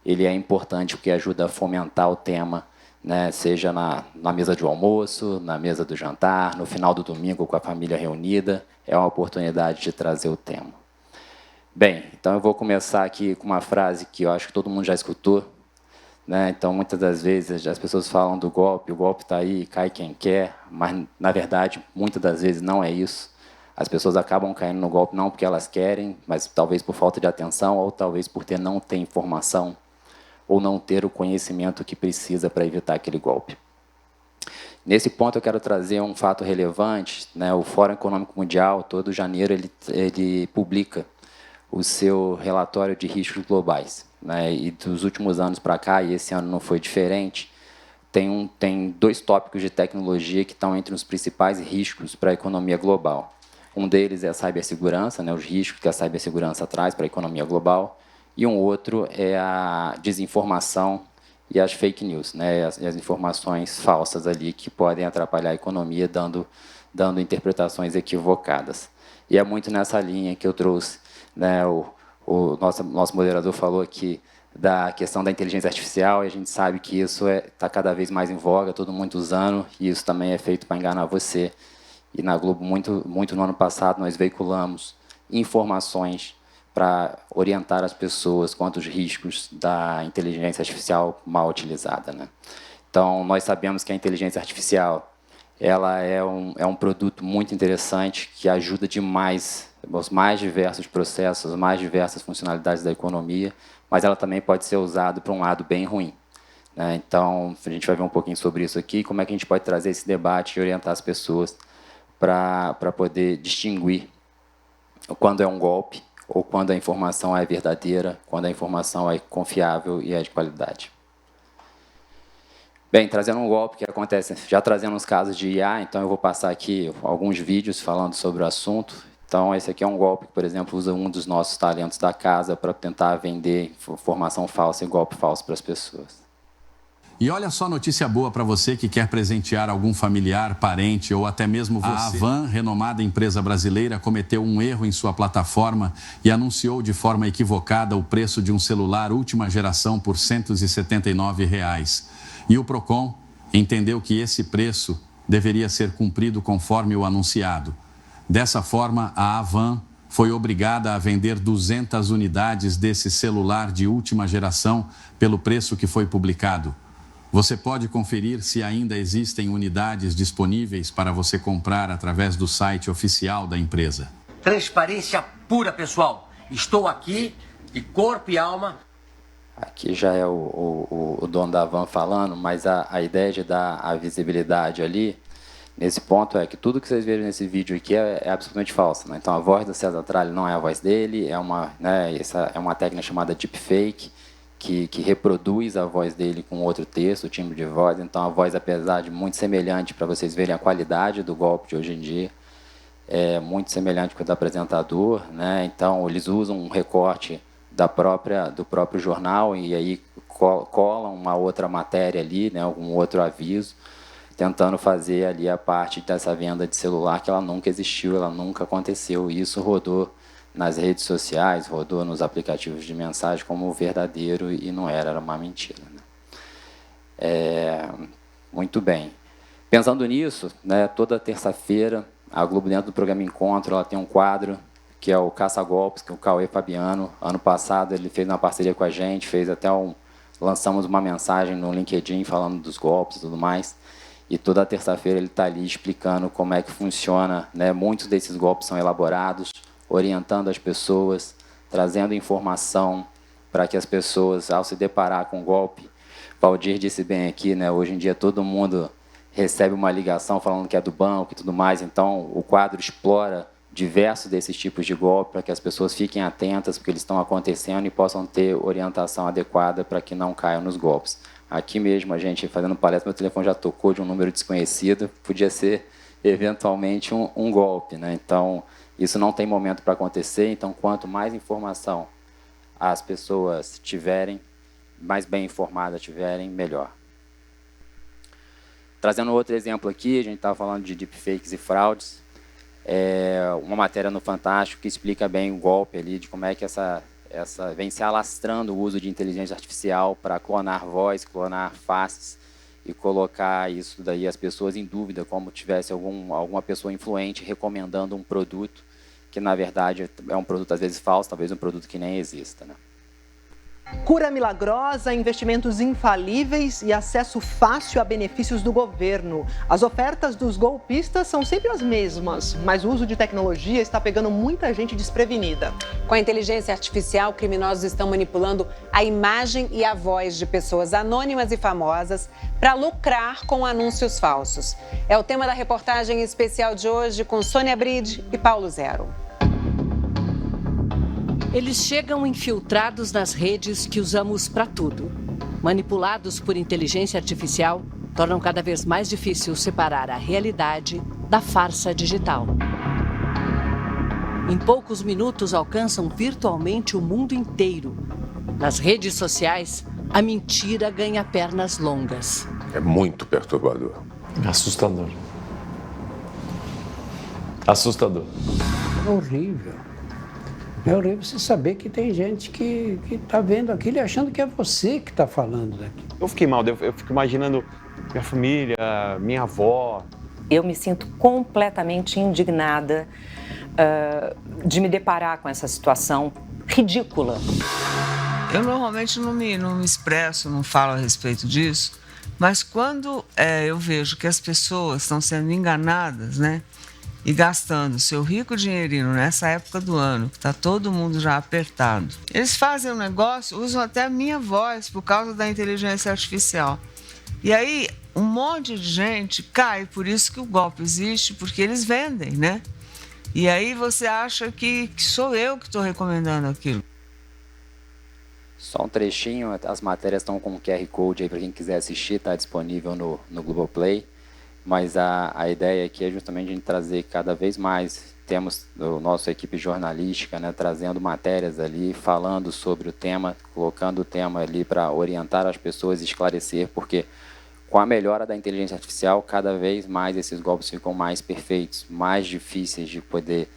Ele é importante porque ajuda a fomentar o tema, né, seja na mesa de almoço, na mesa do jantar, no final do domingo com a família reunida. É uma oportunidade de trazer o tema. Bem, então eu vou começar aqui com uma frase que eu acho que todo mundo já escutou, né? Então, muitas das vezes as pessoas falam do golpe, o golpe está aí, cai quem quer, mas, na verdade, muitas das vezes não é isso. As pessoas acabam caindo no golpe não porque elas querem, mas talvez por falta de atenção ou talvez por não ter informação ou não ter o conhecimento que precisa para evitar aquele golpe. Nesse ponto, eu quero trazer um fato relevante, né? O Fórum Econômico Mundial, todo janeiro, ele publica o seu relatório de riscos globais, né? E dos últimos anos para cá, e esse ano não foi diferente, tem dois tópicos de tecnologia que estão entre os principais riscos para a economia global. Um deles é a cibersegurança, né? Os riscos que a cibersegurança traz para a economia global, e um outro é a desinformação e as fake news, né? As informações falsas ali que podem atrapalhar a economia, dando interpretações equivocadas. E é muito nessa linha que eu trouxe, né? O nosso moderador falou aqui da questão da inteligência artificial, e a gente sabe que isso está cada vez mais em voga, todo mundo usando, e isso também é feito para enganar você. E na Globo, muito no ano passado, nós veiculamos informações para orientar as pessoas quanto aos riscos da inteligência artificial mal utilizada, né? Então, nós sabemos que a inteligência artificial ela é um produto muito interessante que ajuda demais os mais diversos processos, as mais diversas funcionalidades da economia, mas ela também pode ser usada para um lado bem ruim, né? Então, a gente vai ver um pouquinho sobre isso aqui, como é que a gente pode trazer esse debate e orientar as pessoas para poder distinguir quando é um golpe ou quando a informação é verdadeira, quando a informação é confiável e é de qualidade. Bem, trazendo um golpe que acontece, já trazendo os casos de IA, então eu vou passar aqui alguns vídeos falando sobre o assunto. Então, esse aqui é um golpe que, por exemplo, usa um dos nossos talentos da casa para tentar vender informação falsa e golpe falso para as pessoas. E olha só notícia boa para você que quer presentear algum familiar, parente ou até mesmo você. A Avan, renomada empresa brasileira, cometeu um erro em sua plataforma e anunciou de forma equivocada o preço de um celular última geração por R$ 179. E o Procon entendeu que esse preço deveria ser cumprido conforme o anunciado. Dessa forma, a Avan foi obrigada a vender 200 unidades desse celular de última geração pelo preço que foi publicado. Você pode conferir se ainda existem unidades disponíveis para você comprar através do site oficial da empresa. Transparência pura, pessoal. Estou aqui de corpo e alma. Aqui já é o dono da Avan falando, mas a ideia de dar a visibilidade ali, nesse ponto, é que tudo que vocês viram nesse vídeo aqui é absolutamente falso, né? Então, a voz do César Tralli não é a voz dele, essa é uma técnica chamada deepfake, que reproduz a voz dele com outro texto, o timbre de voz. Então, a voz, apesar de muito semelhante, para vocês verem a qualidade do golpe de hoje em dia, é muito semelhante com o do apresentador, né? Então, eles usam um recorte do próprio jornal e aí colam uma outra matéria ali, né, algum outro aviso, tentando fazer ali a parte dessa venda de celular que ela nunca existiu, ela nunca aconteceu. E isso rodou nas redes sociais, rodou nos aplicativos de mensagem como verdadeiro e não era uma mentira, né? Muito bem. Pensando nisso, né, toda terça-feira, a Globo, dentro do programa Encontro, ela tem um quadro que é o Caça-Golpes, que é o Cauê Fabiano. Ano passado ele fez uma parceria com a gente, lançamos uma mensagem no LinkedIn falando dos golpes e tudo mais. E toda terça-feira ele está ali explicando como é que funciona, né? Muitos desses golpes são elaborados, orientando as pessoas, trazendo informação para que as pessoas, ao se deparar com o golpe, Valdir disse bem aqui, né? Hoje em dia todo mundo recebe uma ligação falando que é do banco e tudo mais, então o quadro explora diversos desses tipos de golpe para que as pessoas fiquem atentas porque eles estão acontecendo e possam ter orientação adequada para que não caiam nos golpes. Aqui mesmo, a gente fazendo palestra, meu telefone já tocou de um número desconhecido, podia ser eventualmente um golpe, né? Então, isso não tem momento para acontecer, então quanto mais informação as pessoas tiverem, mais bem informadas tiverem, melhor. Trazendo outro exemplo aqui, a gente estava falando de deepfakes e fraudes. Uma matéria no Fantástico que explica bem o golpe ali, de como é que vem se alastrando o uso de inteligência artificial para clonar voz, clonar faces e colocar isso daí as pessoas em dúvida, como tivesse alguma pessoa influente recomendando um produto que, na verdade, é um produto às vezes falso, talvez um produto que nem exista, né? Cura milagrosa, investimentos infalíveis e acesso fácil a benefícios do governo. As ofertas dos golpistas são sempre as mesmas, mas o uso de tecnologia está pegando muita gente desprevenida. Com a inteligência artificial, criminosos estão manipulando a imagem e a voz de pessoas anônimas e famosas para lucrar com anúncios falsos. É o tema da reportagem especial de hoje com Sônia Bride e Paulo Zero. Eles chegam infiltrados nas redes que usamos para tudo. Manipulados por inteligência artificial, tornam cada vez mais difícil separar a realidade da farsa digital. Em poucos minutos, alcançam virtualmente o mundo inteiro. Nas redes sociais, a mentira ganha pernas longas. É muito perturbador. Assustador. Assustador. É horrível. É horrível você saber que tem gente que está vendo aquilo e achando que é você que está falando daquilo. Eu fiquei mal, eu fico imaginando minha família, minha avó. Eu me sinto completamente indignada de me deparar com essa situação ridícula. Eu normalmente não me expresso, não falo a respeito disso, mas quando eu vejo que as pessoas estão sendo enganadas, né, e gastando seu rico dinheirinho nessa época do ano, que está todo mundo já apertado, eles fazem um negócio, usam até a minha voz por causa da inteligência artificial. E aí um monte de gente cai, por isso que o golpe existe, porque eles vendem, né? E aí você acha que sou eu que estou recomendando aquilo. Só um trechinho, as matérias estão com QR Code aí para quem quiser assistir, está disponível no Globoplay. Mas a ideia aqui é justamente a gente trazer cada vez mais, temos a nossa equipe jornalística, né, trazendo matérias ali, falando sobre o tema, colocando o tema ali para orientar as pessoas e esclarecer, porque com a melhora da inteligência artificial, cada vez mais esses golpes ficam mais perfeitos, mais difíceis de poder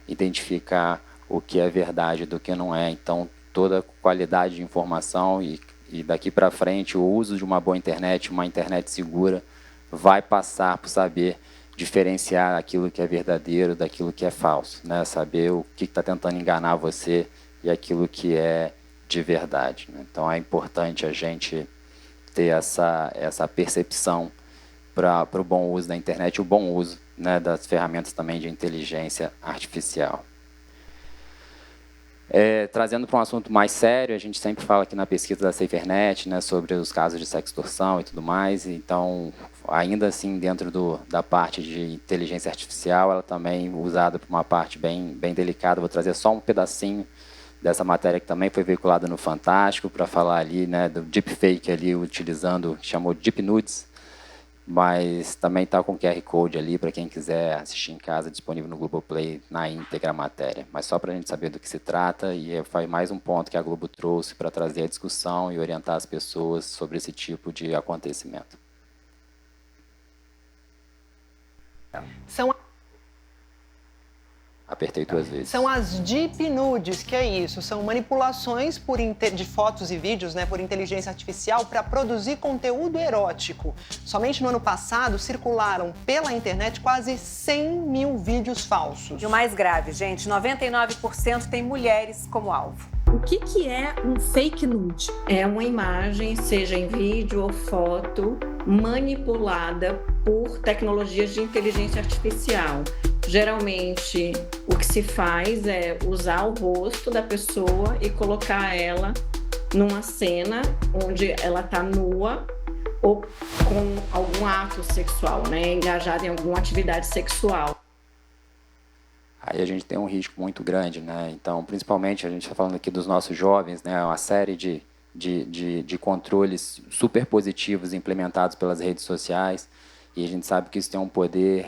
identificar o que é verdade do que não é. Então, toda a qualidade de informação e daqui para frente, o uso de uma boa internet, uma internet segura, vai passar por saber diferenciar aquilo que é verdadeiro daquilo que é falso, né? Saber o que está tentando enganar você e aquilo que é de verdade, né? Então, é importante a gente ter essa percepção para o bom uso da internet e o bom uso, né, das ferramentas também de inteligência artificial. Trazendo para um assunto mais sério, a gente sempre fala aqui na pesquisa da SaferNet, né, sobre os casos de sextorção e tudo mais. Então, ainda assim, dentro da parte de inteligência artificial, ela também usada para uma parte bem delicada. Vou trazer só um pedacinho dessa matéria que também foi veiculada no Fantástico, para falar ali, né, do deepfake ali, utilizando, chamou Deep Nudes, mas também está com QR Code ali para quem quiser assistir em casa, disponível no Globoplay na íntegra a matéria. Mas só para a gente saber do que se trata, e foi mais um ponto que a Globo trouxe para trazer a discussão e orientar as pessoas sobre esse tipo de acontecimento. Apertei 2 vezes. São as Deep Nudes, que é isso? São manipulações de fotos e vídeos, né, por inteligência artificial para produzir conteúdo erótico. Somente no ano passado circularam pela internet quase 100 mil vídeos falsos. E o mais grave, gente, 99% tem mulheres como alvo. O que é um fake nude? É uma imagem, seja em vídeo ou foto, manipulada por tecnologias de inteligência artificial. Geralmente, o que se faz é usar o rosto da pessoa e colocar ela numa cena onde ela está nua ou com algum ato sexual, né? Engajada em alguma atividade sexual. Aí a gente tem um risco muito grande, né? Então, principalmente, a gente está falando aqui dos nossos jovens, né? Uma série de controles super positivos implementados pelas redes sociais. E a gente sabe que isso tem um poder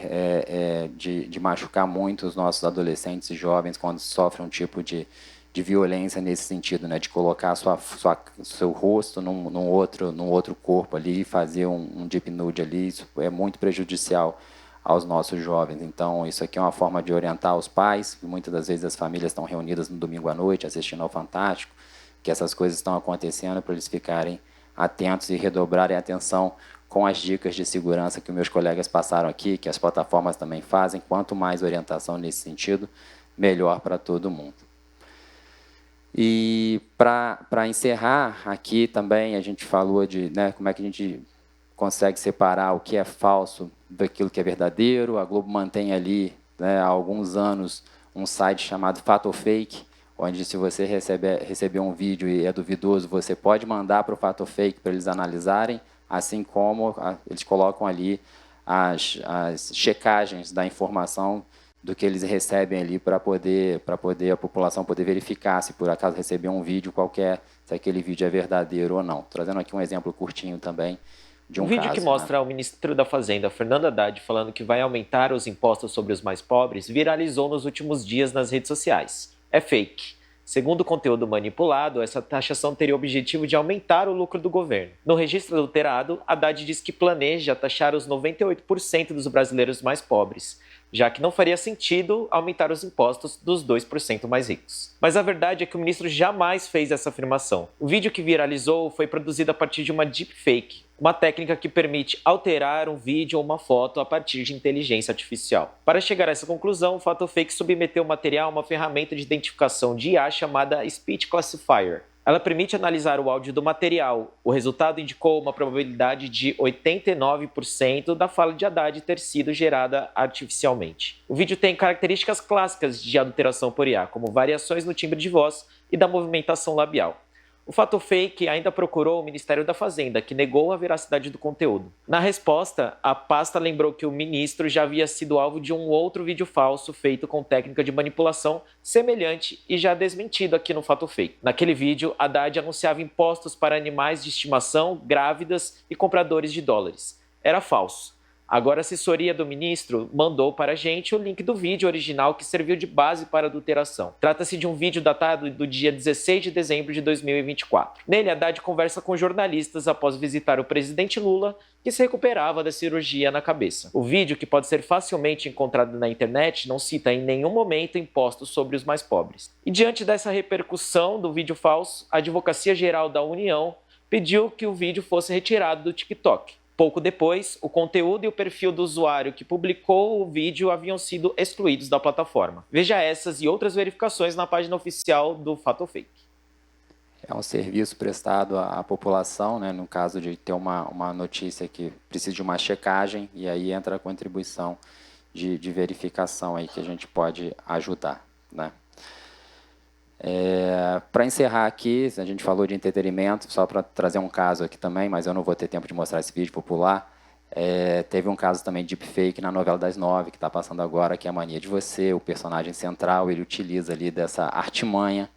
de machucar muito os nossos adolescentes e jovens quando sofrem um tipo de violência nesse sentido, né? De colocar seu rosto num outro corpo ali e fazer um deep nude ali. Isso é muito prejudicial aos nossos jovens. Então, isso aqui é uma forma de orientar os pais, muitas das vezes as famílias estão reunidas no domingo à noite assistindo ao Fantástico, que essas coisas estão acontecendo para eles ficarem atentos e redobrarem a atenção com as dicas de segurança que meus colegas passaram aqui, que as plataformas também fazem. Quanto mais orientação nesse sentido, melhor para todo mundo. E para encerrar aqui também, a gente falou de, né, como é que a gente consegue separar o que é falso daquilo que é verdadeiro. A Globo mantém ali, né, há alguns anos, um site chamado Fato ou Fake, onde se você receber um vídeo e é duvidoso, você pode mandar para o Fato ou Fake para eles analisarem, assim como eles colocam ali as checagens da informação do que eles recebem ali para poder a população poder verificar se por acaso receber um vídeo qualquer, se aquele vídeo é verdadeiro ou não. Trazendo aqui um exemplo curtinho também de um vídeo caso, que mostra, né, o ministro da Fazenda, Fernando Haddad, falando que vai aumentar os impostos sobre os mais pobres, viralizou nos últimos dias nas redes sociais. É fake. Segundo o conteúdo manipulado, essa taxação teria o objetivo de aumentar o lucro do governo. No registro adulterado, Haddad diz que planeja taxar os 98% dos brasileiros mais pobres, já que não faria sentido aumentar os impostos dos 2% mais ricos. Mas a verdade é que o ministro jamais fez essa afirmação. O vídeo que viralizou foi produzido a partir de uma deepfake, uma técnica que permite alterar um vídeo ou uma foto a partir de inteligência artificial. Para chegar a essa conclusão, o Fatofake submeteu o material a uma ferramenta de identificação de IA chamada Speech Classifier. Ela permite analisar o áudio do material. O resultado indicou uma probabilidade de 89% da fala de Haddad ter sido gerada artificialmente. O vídeo tem características clássicas de adulteração por IA, como variações no timbre de voz e da movimentação labial. O Fatofake ainda procurou o Ministério da Fazenda, que negou a veracidade do conteúdo. Na resposta, a pasta lembrou que o ministro já havia sido alvo de um outro vídeo falso feito com técnica de manipulação semelhante e já desmentido aqui no Fatofake. Naquele vídeo, Haddad anunciava impostos para animais de estimação, grávidas e compradores de dólares. Era falso. Agora a assessoria do ministro mandou para a gente o link do vídeo original que serviu de base para a adulteração. Trata-se de um vídeo datado do dia 16 de dezembro de 2024. Nele, Haddad conversa com jornalistas após visitar o presidente Lula, que se recuperava da cirurgia na cabeça. O vídeo, que pode ser facilmente encontrado na internet, não cita em nenhum momento impostos sobre os mais pobres. E diante dessa repercussão do vídeo falso, a Advocacia Geral da União pediu que o vídeo fosse retirado do TikTok. Pouco depois, o conteúdo e o perfil do usuário que publicou o vídeo haviam sido excluídos da plataforma. Veja essas e outras verificações na página oficial do Fatofake. É um serviço prestado à população, né, no caso de ter uma notícia que precisa de uma checagem, e aí entra a contribuição de verificação aí que a gente pode ajudar, né? Para encerrar aqui, a gente falou de entretenimento, só para trazer um caso aqui também, mas eu não vou ter tempo de mostrar esse vídeo popular. Teve um caso também de deepfake na novela das 9, que está passando agora, que é a Mania de Você. O personagem central, ele utiliza ali dessa artimanha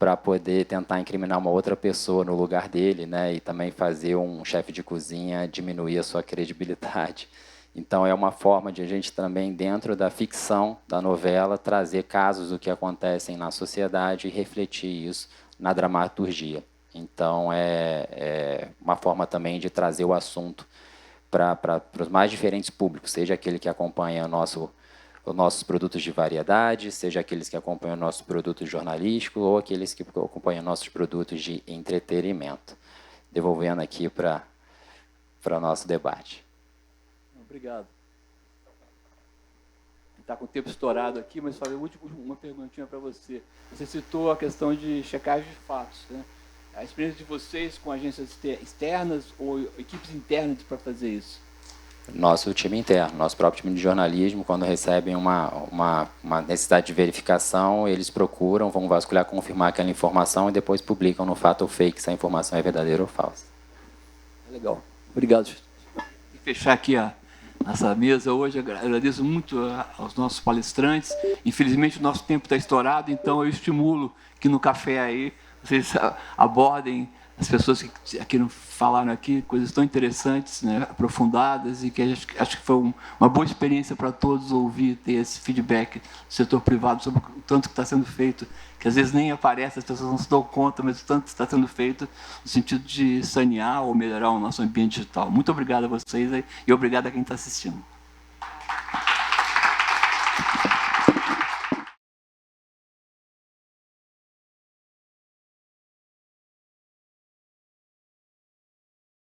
para poder tentar incriminar uma outra pessoa no lugar dele, né, e também fazer um chefe de cozinha diminuir a sua credibilidade. Então, é uma forma de a gente também, dentro da ficção da novela, trazer casos do que acontecem na sociedade e refletir isso na dramaturgia. Então, é uma forma também de trazer o assunto para os mais diferentes públicos, seja aquele que acompanha os nossos produtos de variedade, seja aqueles que acompanham nossos produtos jornalísticos ou aqueles que acompanham nossos produtos de entretenimento. Devolvendo aqui para o nosso debate. Obrigado. Está com o tempo estourado aqui, mas só uma perguntinha para você. Você citou a questão de checagem de fatos, né? A experiência de vocês com agências externas ou equipes internas para fazer isso? Nosso time interno, nosso próprio time de jornalismo, quando recebem uma necessidade de verificação, eles procuram, vão vasculhar, confirmar aquela informação e depois publicam no Fatofake se a informação é verdadeira ou falsa. Legal. Obrigado. E fechar aqui essa mesa hoje, agradeço muito aos nossos palestrantes. Infelizmente o nosso tempo está estourado, então eu estimulo que no café aí vocês abordem as pessoas que aqui falaram aqui, coisas tão interessantes, né, aprofundadas, e que acho que foi uma boa experiência para todos ouvir, ter esse feedback do setor privado sobre o tanto que está sendo feito, que às vezes nem aparece, as pessoas não se dão conta, mas o tanto que está sendo feito no sentido de sanear ou melhorar o nosso ambiente digital. Muito obrigado a vocês e obrigado a quem está assistindo.